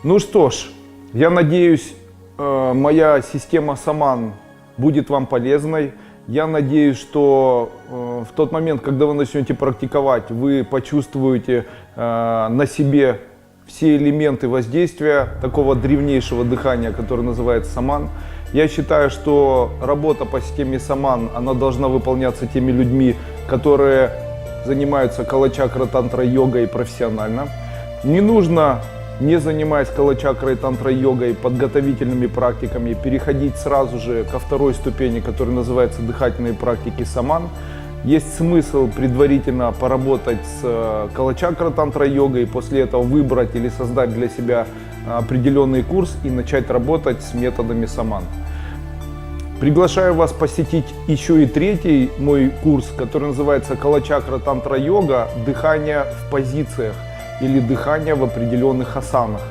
Ну что ж, я надеюсь, моя система саман будет вам полезной. Я надеюсь, что в тот момент, когда вы начнете практиковать, вы почувствуете на себе все элементы воздействия такого древнейшего дыхания, которое называется саман. Я считаю, что работа по системе саман, она должна выполняться теми людьми, которые занимаются кала-чакра, тантра, йогой профессионально. Не нужно, не занимаясь кала-чакрой, тантрой, йогой, подготовительными практиками, переходить сразу же ко второй ступени, которая называется дыхательные практики саман. Есть смысл предварительно поработать с кала-чакра, тантра, йогой, после этого выбрать или создать для себя определенный курс и начать работать с методами саман. Приглашаю вас посетить еще и третий мой курс, который называется кала-чакра, тантра, йога, дыхание в позициях или дыхание в определенных асанах.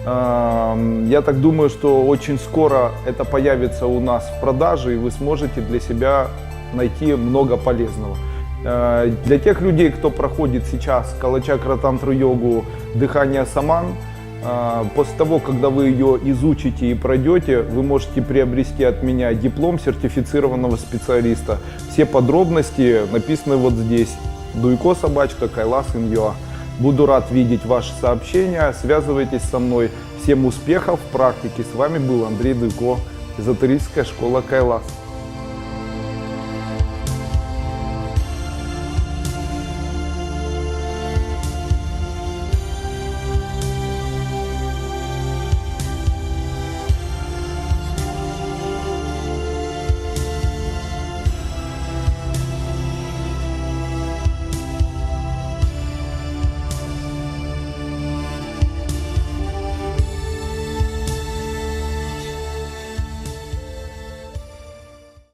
Я так думаю, что очень скоро это появится у нас в продаже, и вы сможете для себя найти много полезного. Для тех людей, кто проходит сейчас кала-чакра, тантру, йогу, дыхание саман, после того, когда вы ее изучите и пройдете, вы можете приобрести от меня диплом сертифицированного специалиста. Все подробности написаны вот здесь. duiko@kailas.in.ua. Буду рад видеть ваши сообщения. Связывайтесь со мной. Всем успехов в практике. С вами был Андрей Дуйко, эзотерическая школа Кайлас.